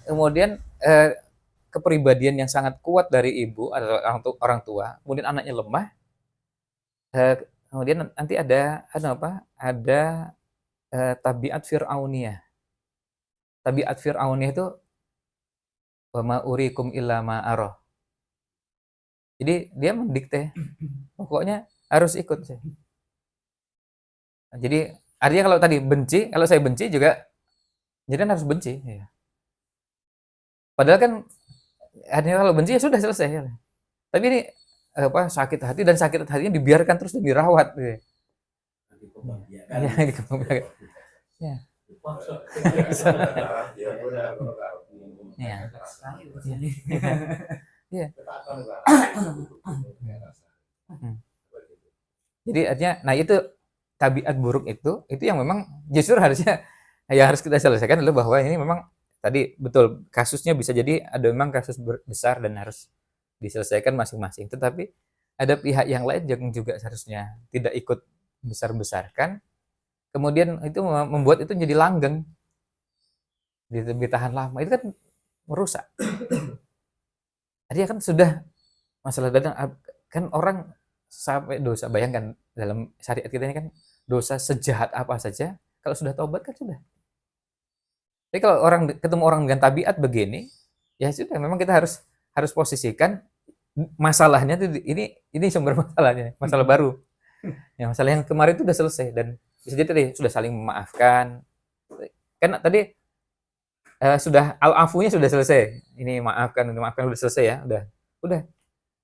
kemudian kepribadian yang sangat kuat dari ibu atau orang tua, kemudian anaknya lemah, kemudian nanti ada tabiat Fir'auniyah. Tabiat Fir'auniyah itu wa ma urikum illa ma ara. Jadi dia mendikte, pokoknya harus ikut sih. Jadi artinya kalau tadi benci, kalau saya benci juga jadi harus benci. Ya. Padahal kan artinya kalau benci ya sudah selesai. Ya. Tapi ini sakit hati, dan sakit hatinya dibiarkan terus dirawat. Ya. Dikembangkan. Ya. Ya. Jadi artinya, nah itu tabiat buruk itu yang memang justru harusnya yang harus kita selesaikan adalah bahwa ini memang tadi betul kasusnya bisa jadi ada memang kasus besar dan harus diselesaikan masing-masing. Tetapi ada pihak yang lain yang juga seharusnya tidak ikut besar-besarkan. Kemudian itu membuat itu jadi langgeng, ditahan lama, itu kan merusak. Artinya kan sudah masalah badan kan orang sampai dosa, bayangkan dalam syariat kita ini kan dosa sejahat apa saja kalau sudah taubat kan sudah. Tapi kalau ketemu orang dengan tabiat begini, ya sudah memang kita harus posisikan masalahnya itu ini sumber masalahnya, masalah baru. Ya, masalah yang kemarin itu sudah selesai dan bisa jadi tadi sudah saling memaafkan. Kan tadi sudah al-afunya sudah selesai. Ini maafkan sudah selesai ya, udah.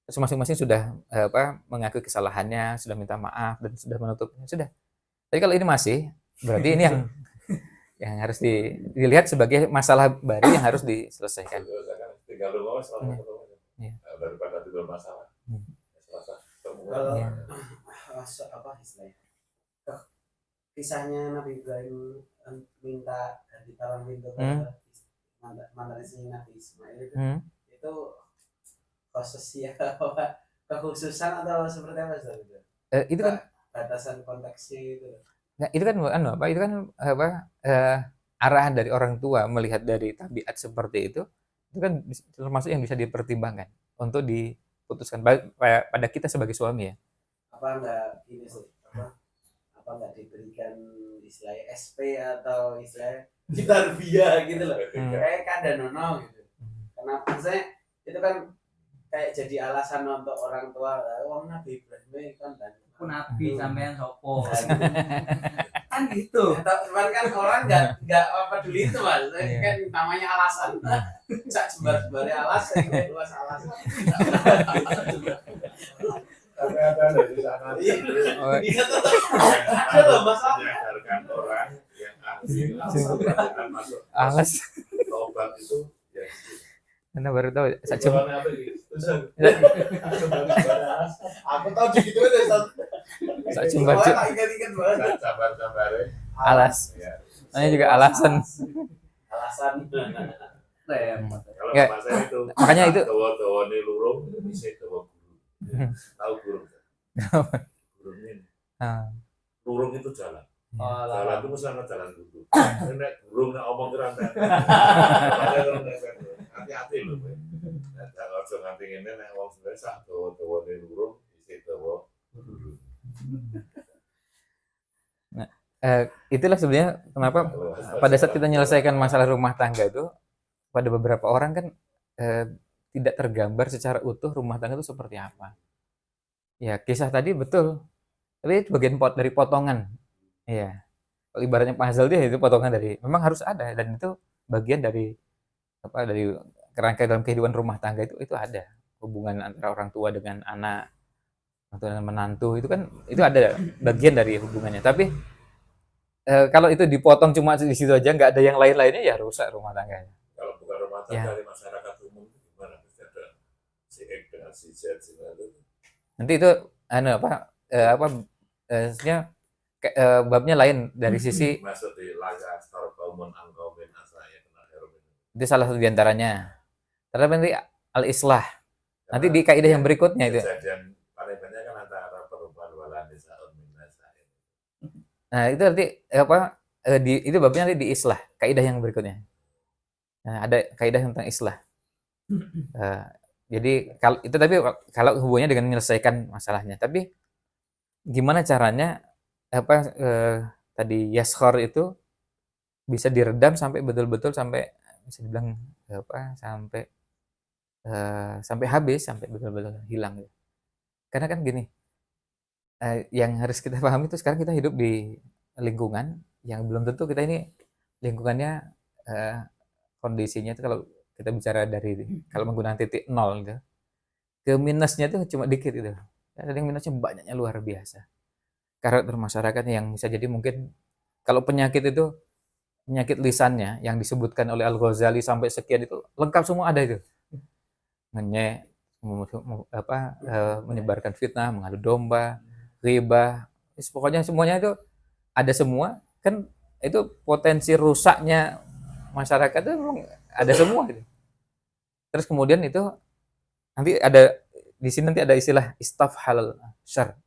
Terus masing-masing sudah mengakui kesalahannya, sudah minta maaf dan sudah menutupnya, sudah. Tapi kalau ini masih, berarti ini yang harus dilihat sebagai masalah baru yang harus diselesaikan. Tinggal dulu daripada timbul masalah. Kalau istilahnya kisahnya Nabi Ibrahim minta ganti palang pintu ke mantan istrinya Nabi Ismail itu kekhususan atau seperti apa itu kan batasan konteksnya itu. Nah, itu kan itu kan arahan dari orang tua melihat dari tabiat seperti itu kan termasuk yang bisa dipertimbangkan untuk diputuskan pada kita sebagai suami ya. Apa enggak ini sih? Apa enggak diberikan istilahnya SP atau istilahnya tarbiyah gitu loh. Kayak kadanono gitu. Kenapa maksudnya itu kan kayak jadi alasan untuk orang tua, wong Nabi Ibrahim kan dan nabi sampean sopo kan gitu. Cuman kan orang nggak peduli itu mas, kan namanya alasan. Cak jembar-jembar alasan, luas alasan. Tapi ada dari sana. Iya ada loh masalah. Menyadarkan orang yang asli masuk Alas. tobat itu ya. Anda baru tahu Aku tahu gitu aja. Alas. Namanya juga alasan. Alasan. Kalau bahasa itu makanya itu dawa ini lurung bisa dawa guru. Tahu burung? Burung ini. Lurung itu jalan. Jalan itu misalnya jalan dulu. Nek burung nek omong keranten. Hati-hati lho kowe. Nek aja nganti ngene nek wong sebenarnya sak dawa-dawane lurung isi dawa guru. Nah, itulah sebenarnya kenapa pada saat kita menyelesaikan masalah rumah tangga itu, pada beberapa orang kan tidak tergambar secara utuh rumah tangga itu seperti apa. Ya, kisah tadi betul, tapi itu bagian dari potongan. Iya. Kalau ibaratnya puzzle dia itu potongan dari, memang harus ada, dan itu bagian dari apa, dari kerangka dalam kehidupan rumah tangga itu ada hubungan antara orang tua dengan anak, orang tua dengan menantu, itu kan itu ada bagian dari hubungannya. Tapi kalau itu dipotong cuma di situ aja, nggak ada yang lain-lainnya, ya rusak rumah tangganya. Kalau bukan rumah Ya. tangga di masyarakat umum gimana? Mesti ada si X dengan si Z, si itu. Nanti itu sebenarnya babnya lain dari sisi Masuk di laga star kaumun angkaumin asaya kena heroin. itu salah satu diantaranya. Terus nanti al-islah. Nanti di kaidah yang berikutnya itu. Kejadian paling banyak kan antara perempuan walan nisaun min nasain. Nah, itu nanti itu babnya nanti di islah, kaidah yang berikutnya. Nah, ada kaidah tentang islah. Jadi kalau itu, tapi kalau hubungannya dengan menyelesaikan masalahnya. Tapi gimana caranya tadi yaskhor itu bisa diredam sampai betul-betul, sampai bisa dibilang sampai habis, sampai betul-betul hilang gitu. Karena kan gini, yang harus kita pahami itu sekarang kita hidup di lingkungan yang belum tentu kita ini lingkungannya kondisinya itu, kalau kita bicara kalau menggunakan titik nol gitu, ke minusnya itu cuma dikit gitu. Ada yang minusnya banyaknya luar biasa. Karakter masyarakat yang bisa jadi mungkin kalau penyakit itu, penyakit lisannya yang disebutkan oleh Al-Ghazali sampai sekian itu lengkap semua ada itu. Ngenyek, menyebarkan fitnah, mengadu domba, ghibah, pokoknya semuanya itu ada semua. Kan itu potensi rusaknya masyarakat itu memang ada semua gitu. Terus kemudian itu nanti ada di sini, nanti ada istilah istafhalal syarr.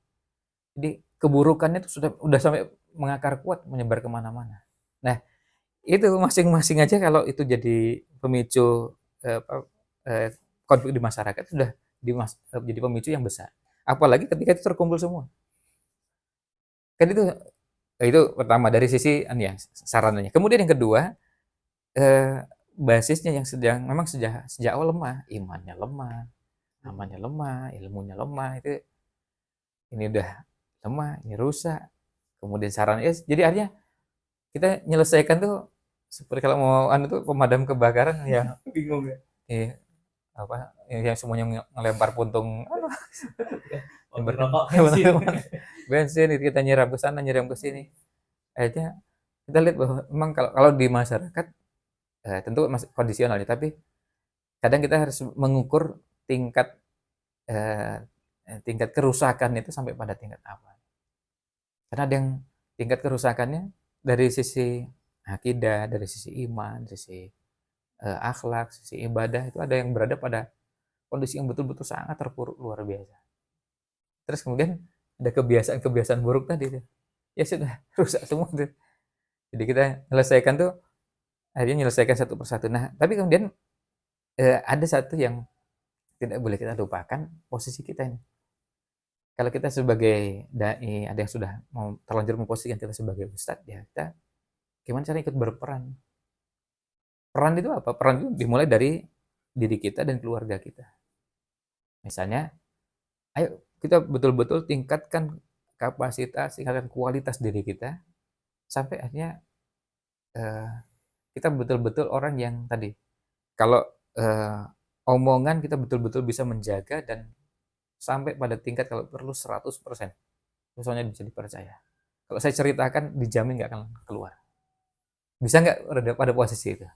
Jadi keburukannya itu udah sampai mengakar kuat, menyebar kemana-mana. Nah, itu masing-masing aja kalau itu jadi pemicu konflik di masyarakat, sudah jadi pemicu yang besar. Apalagi ketika itu terkumpul semua. Kan itu pertama dari sisi sarannya. Kemudian yang kedua, basisnya yang memang sejak awal lemah, imannya lemah, amannya lemah, ilmunya lemah, itu ini udah lemah, ini rusak. Kemudian sarannya, jadi artinya kita nyelesaikan tuh seperti kalau mau tuh pemadam kebakaran ya Bingung ya. Iya, yang semuanya ngelempar puntung Rokok bensin, itu kita nyiram ke sana, nyiram ke sini. Akhirnya kita lihat bahwa memang kalau di masyarakat tentu masih kondisional ya, tapi kadang kita harus mengukur tingkat kerusakan itu sampai pada tingkat apa. Karena ada yang tingkat kerusakannya dari sisi akidah, dari sisi iman, dari sisi akhlak, sisi ibadah, itu ada yang berada pada kondisi yang betul-betul sangat terpuruk luar biasa. Terus kemudian ada kebiasaan-kebiasaan buruk tadi itu. Ya sudah, rusak semua tuh. Jadi kita akhirnya menyelesaikan satu persatu. Nah, tapi kemudian ada satu yang tidak boleh kita lupakan, posisi kita ini. Kalau kita sebagai dai, ada yang sudah mau terlanjur memposisikan kita sebagai ustadz, ya kita gimana cara ikut berperan? Peran itu apa? Peran itu dimulai dari diri kita dan keluarga kita. Misalnya, ayo kita betul-betul tingkatkan kapasitas, tingkatkan kualitas diri kita, sampai akhirnya kita betul-betul orang yang tadi, kalau omongan kita betul-betul bisa menjaga dan sampai pada tingkat kalau perlu 100%. Misalnya bisa dipercaya. Kalau saya ceritakan, dijamin nggak akan keluar. Bisa nggak pada posisi itu?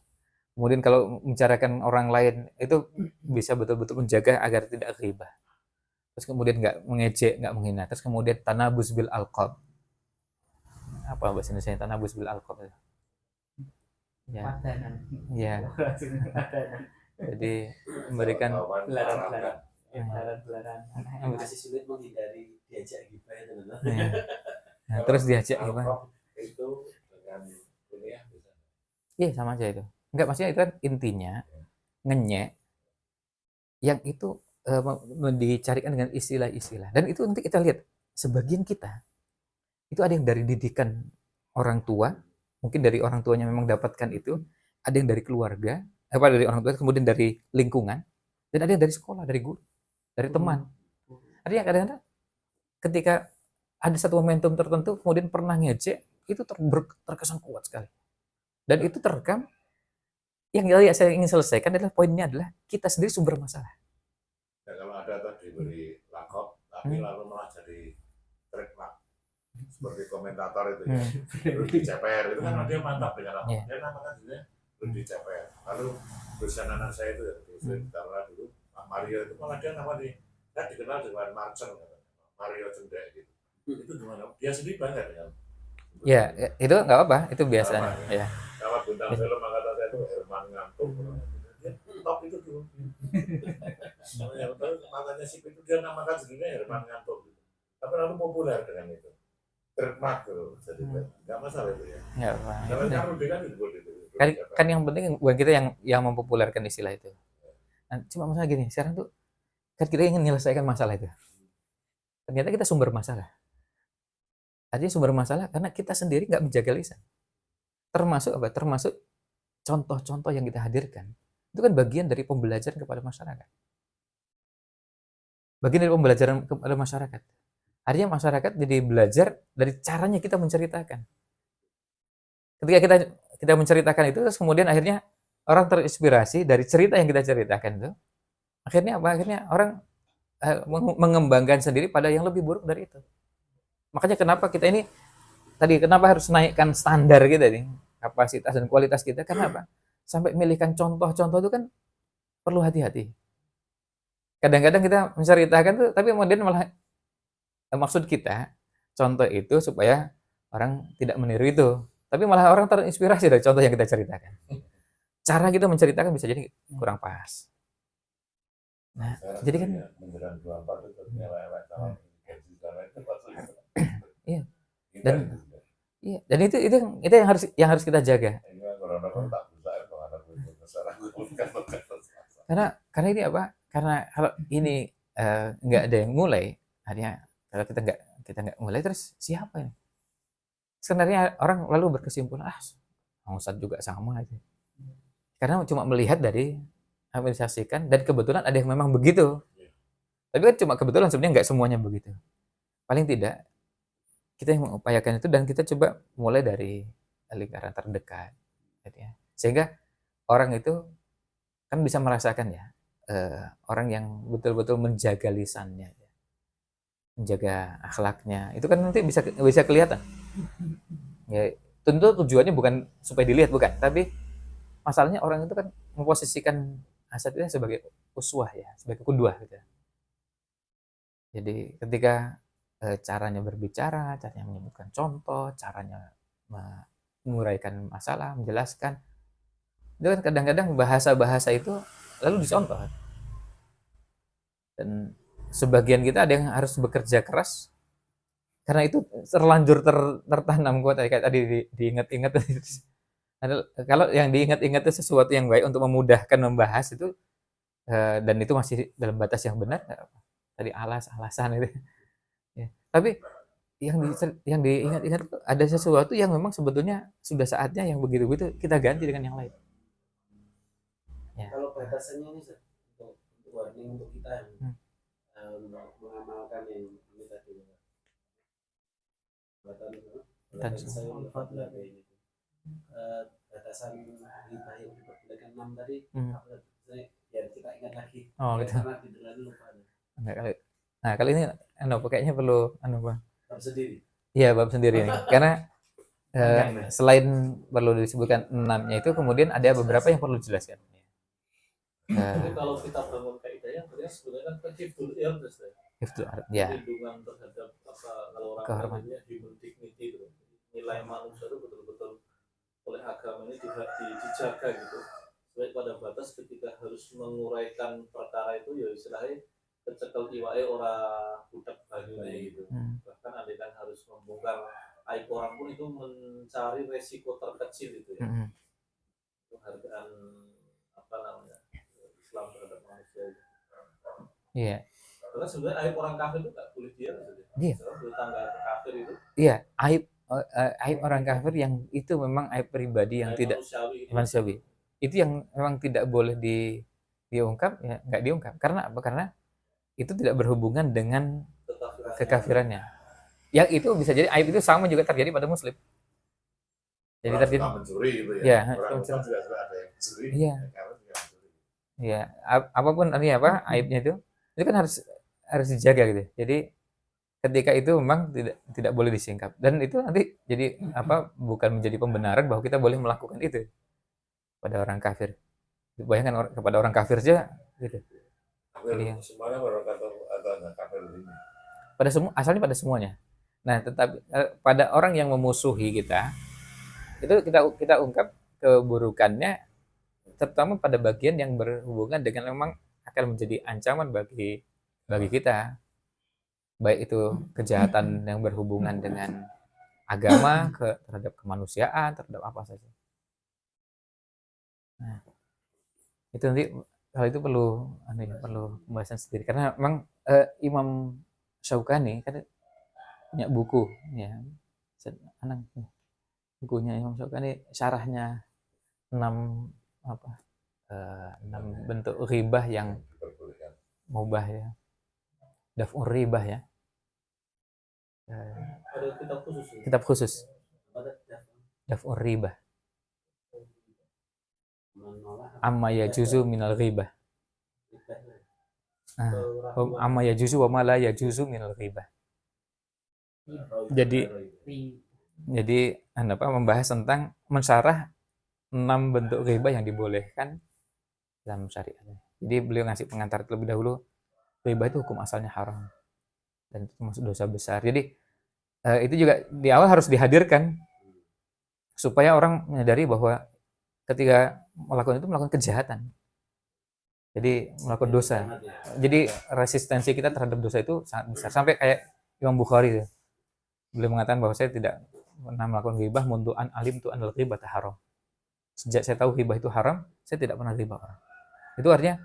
Kemudian kalau membicarakan orang lain, itu bisa betul-betul menjaga agar tidak ghibah. Terus kemudian nggak mengejek, nggak menghina. Terus kemudian tanabuz bil alqab. Apa bahasa Indonesia tanabuz bil alqab? Ya. Padanan. Ya. Jadi memberikan Belaran. Masih sulit menghindari diajak ghibah itu loh. Nah, terus diajak gimana? Itu dengan kuliah bisa. Iya, sama aja itu. Enggak, maksudnya itu kan intinya ngenyek yang itu dicarikan dengan istilah-istilah. Dan itu nanti kita lihat sebagian kita itu ada yang dari didikan orang tua, mungkin dari orang tuanya memang dapatkan itu, ada yang dari keluarga, dari orang tua, kemudian dari lingkungan, dan ada yang dari sekolah, dari guru, dari teman. Ada yang kadang-kadang ketika ada satu momentum tertentu, kemudian pernah ngejek, itu terkesan kuat sekali. Dan itu terekam, yang saya ingin selesaikan adalah poinnya adalah kita sendiri sumber masalah. Ya, kalau ada tadi beri lakop, tapi lalu malah jadi trademark. Seperti komentator itu ya, Rudy CPR, itu kan dia mantap dengan apa? Dia namakan juga Rudy CPR. Lalu dosen anak saya itu ya, dosen karena dulu Pak Mario itu malah dia nama saya dikenal dengan Marcel, Mario Cendek gitu. Itu gimana? Dia sendiri bangga dengan ya, itu nggak apa-apa, itu biasanya. Ya. Kalau bintang film angkatan saya itu Herman Ngantuk. Dia top itu tuh. Makanya sip itu dia namakan sendiri Herman Ngantuk. Tapi lalu populer dengan itu. Trademark tuh, jadi nggak masalah itu ya. Ya, Pak. Kalau kan Rudy kan itu. Kan yang penting bukan kita yang mempopulerkan istilah itu. Nah, cuma masalah gini, sekarang tuh kan kita ingin menyelesaikan masalah itu. Ternyata kita sumber masalah. Artinya sumber masalah karena kita sendiri nggak menjaga lisan. Termasuk apa? Termasuk contoh-contoh yang kita hadirkan. Itu kan bagian dari pembelajaran kepada masyarakat. Bagian dari pembelajaran kepada masyarakat. Artinya masyarakat jadi belajar dari caranya kita menceritakan. Ketika kita menceritakan itu, terus kemudian akhirnya orang terinspirasi dari cerita yang kita ceritakan itu. Akhirnya apa? Akhirnya orang mengembangkan sendiri pada yang lebih buruk dari itu. Makanya kenapa kita ini tadi kenapa harus naikkan standar kita nih, kapasitas dan kualitas kita, karena apa? Sampai milihkan contoh-contoh itu kan perlu hati-hati. Kadang-kadang kita menceritakan tuh, tapi kemudian malah maksud kita contoh itu supaya orang tidak meniru itu, tapi malah orang terinspirasi dari contoh yang kita ceritakan. Cara kita menceritakan bisa jadi kurang pas. Nah, jadi kan menjelang 24 itu nyelewet sama gaji dan lain itu. Iya. Dan itu yang harus kita jaga. Karena ini apa? Karena kalau ini nggak ada yang mulai, artinya kalau kita nggak mulai, terus siapa ini? Sebenarnya orang lalu berkesimpulan, Ustadz juga sama aja. Karena cuma melihat dari administrasikan, dan kebetulan ada yang memang begitu. Tapi kan cuma kebetulan, sebenarnya nggak semuanya begitu. Paling tidak kita yang mengupayakan itu, dan kita coba mulai dari lingkaran terdekat, gitu ya. Sehingga orang itu kan bisa merasakan ya, orang yang betul-betul menjaga lisannya, menjaga akhlaknya, itu kan nanti bisa kelihatan. Ya, tentu tujuannya bukan supaya dilihat, bukan, tapi masalahnya orang itu kan memposisikan Asad itu sebagai uswah ya, sebagai qudwah gitu. Jadi ketika caranya berbicara, caranya menyebutkan contoh, caranya menguraikan masalah, menjelaskan, itu kan kadang-kadang bahasa-bahasa itu lalu dicontoh. Dan sebagian kita ada yang harus bekerja keras karena itu terlanjur tertanam kuat, kayak tadi diingat-ingat. Kalau yang diingat-ingat itu sesuatu yang baik untuk memudahkan membahas itu, dan itu masih dalam batas yang benar, tadi alasan itu ya. Tapi yang diingat-ingat ada sesuatu yang memang sebetulnya sudah saatnya yang begitu-begitu kita ganti dengan yang lain ya. Kalau batasannya ini untuk warning untuk kita yang mengamalkan yang ini tadi, batasan hibah yang diperbolehkan 6 tadi, ya kita ingat lagi. Gitu. Karena didengar lupa. Nah, kali ini kayaknya perlu bab sendiri. Iya, bab sendiri nih. Karena selain perlu disebutkan 6-nya itu, kemudian ada beberapa yang perlu dijelaskan. Jadi kalau kita bangun kaidah, berarti sebenarnya kan hifdzul ird, ya. Perlindungan terhadap kalau orang namanya human dignity itu, nilai manusia itu betul-betul oleh agama ini dijaga gitu. Sampai pada batas ketika harus menguraikan perkara itu, ya istilahnya kecekel iwae ora budak banyune gitu. Bahkan andekan harus membongkar aib orang pun itu mencari resiko terkecil itu ya. Penghargaan apa namanya Islam terhadap manusia itu. Iya. Karena sebenarnya aib orang kafir itu nggak boleh dia gitu. Iya. Boleh tanggal kafir itu. Iya, aib aib orang kafir yang itu memang aib pribadi yang tidak manusiawi. Itu yang memang tidak boleh diungkap, ya nggak diungkap. Karena apa? Karena itu tidak berhubungan dengan kekafirannya. Yang itu bisa jadi aib itu sama juga terjadi pada muslim. Jadi Orang terjadi suka mencuri gitu ya, orang Islam juga suka ada yang mencuri. Iya. Kafir juga mencuri. ya apapun artinya apa aibnya itu kan harus dijaga gitu. Jadi ketika itu memang tidak boleh disingkap dan itu nanti jadi apa bukan menjadi pembenaran bahwa kita boleh melakukan itu pada orang kafir. Bayangkan kepada orang kafir saja gitu. Kafir semuanya orang kafir ini. Pada semua asalnya pada semuanya. Nah, tetapi pada orang yang memusuhi kita itu kita ungkap keburukannya terutama pada bagian yang berhubungan dengan memang akan menjadi ancaman bagi kita. Baik itu kejahatan yang berhubungan dengan agama, terhadap kemanusiaan, terhadap apa saja. Nah, itu nanti hal itu perlu pembahasan sendiri karena memang Imam Syaukani kan punya buku ya. Bukunya Imam Syaukani syarahnya 6 bentuk ribah yang mubah ya. Daf'ur ribah ya. Ada Kitab khusus. Daf'ur ribah. Amma yajuzu minal ghibah. Amma yajuzu wa ma la yajuzu minal ghibah. Jadi membahas tentang mensyarah 6 bentuk ghibah yang dibolehkan dalam syariat. Jadi beliau ngasih pengantar terlebih dahulu. Ghibah itu hukum asalnya haram dan itu termasuk dosa besar. Jadi itu juga di awal harus dihadirkan supaya orang menyadari bahwa ketika melakukan kejahatan. Jadi melakukan dosa. Jadi resistensi kita terhadap dosa itu sangat besar. Sampai kayak Imam Bukhari beliau mengatakan bahwa saya tidak pernah melakukan ghibah mundu an alim tu anal ghibah haram. Sejak saya tahu ghibah itu haram, saya tidak pernah ghibah orang. Itu artinya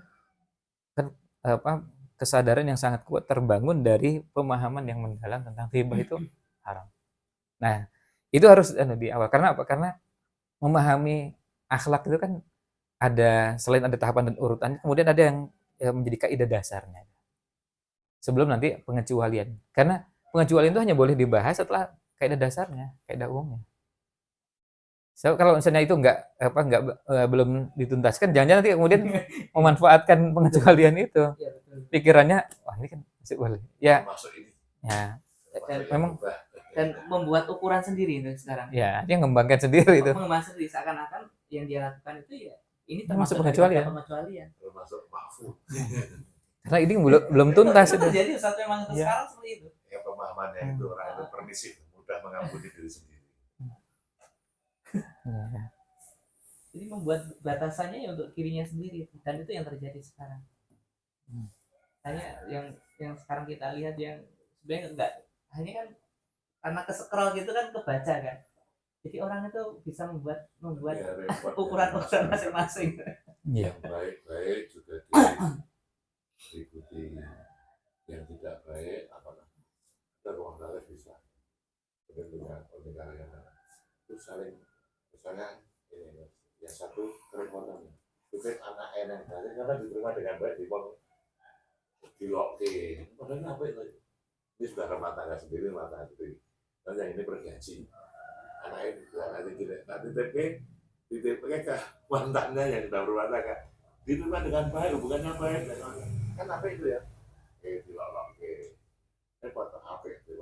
kan kesadaran yang sangat kuat terbangun dari pemahaman yang mendalam tentang ghibah itu haram. Nah, itu harus di awal. Karena apa? Karena memahami akhlak itu kan ada selain ada tahapan dan urutannya, kemudian ada yang menjadi kaidah dasarnya. Sebelum nanti pengecualian. Karena pengecualian itu hanya boleh dibahas setelah kaidah dasarnya, kaidah umumnya. So, kalau misalnya itu belum dituntaskan, jangan-jangan nanti kemudian memanfaatkan pengecualian itu. Pikirannya, wah ini kan masih boleh. Ya. Ya. Memang dan membuat ukuran sendiri itu sekarang. Ya, dia mengembangkan sendiri itu. Mengembangkan sendiri seakan-akan yang dia lakukan itu ya ini termasuk pengecualian. Termasuk mahfud. Karena ini belum tuntas itu. Jadi satu memang sekarang seperti itu. Ya pemahamannya itu orang itu permisif, mudah mengampuni diri sendiri. Ya. Jadi membuat batasannya ya untuk dirinya sendiri dan itu yang terjadi sekarang. Hanya yang sekarang kita lihat yang sebenarnya enggak hanya kan karena ke-scroll gitu kan kebaca kan. Jadi orang itu bisa membuat ukuran-ukuran masing-masing. Yang baik-baik juga diikuti, yang tidak baik ada ruang dalil bisa. Dengan yang itu saling misalnya ini yang satu kerepotan itu anak yang dari karena diterima dengan baik dilokin padahal apa itu ini sudah rumah tangga sendiri dan yang ini bergaji anak ini nanti TP ke mantannya yang sudah berumah tangga diterima dengan baik hubungannya baik kan apa itu ya dilokin repot apa itu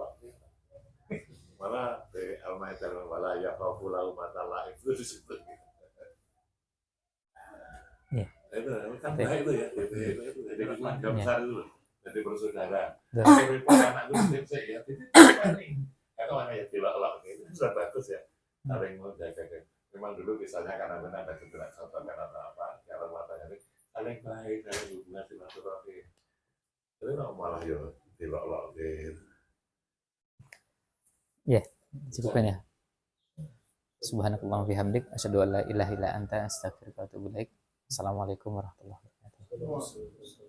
malah dari al-maidah malah ya kaufulau matalah itu disebut ya itu kan baik itu ya itu jadi keluarga besar itu jadi bersaudara tapi anak itu ya itu atau mana ya dilok-lok itu sudah bagus ya saling menjaga memang dulu misalnya karena benar ada kekurangan contoh karena apa kalau matanya ini saling baik saling hubungan silaturahmi itu malah ya dilok-lok gitu. Ya, cukupkan ya. Subhanakallahumma bihamdik asyhadu an la ilaha illa anta astaghfiruka wa atubu ilaik. Assalamualaikum warahmatullahi wabarakatuh.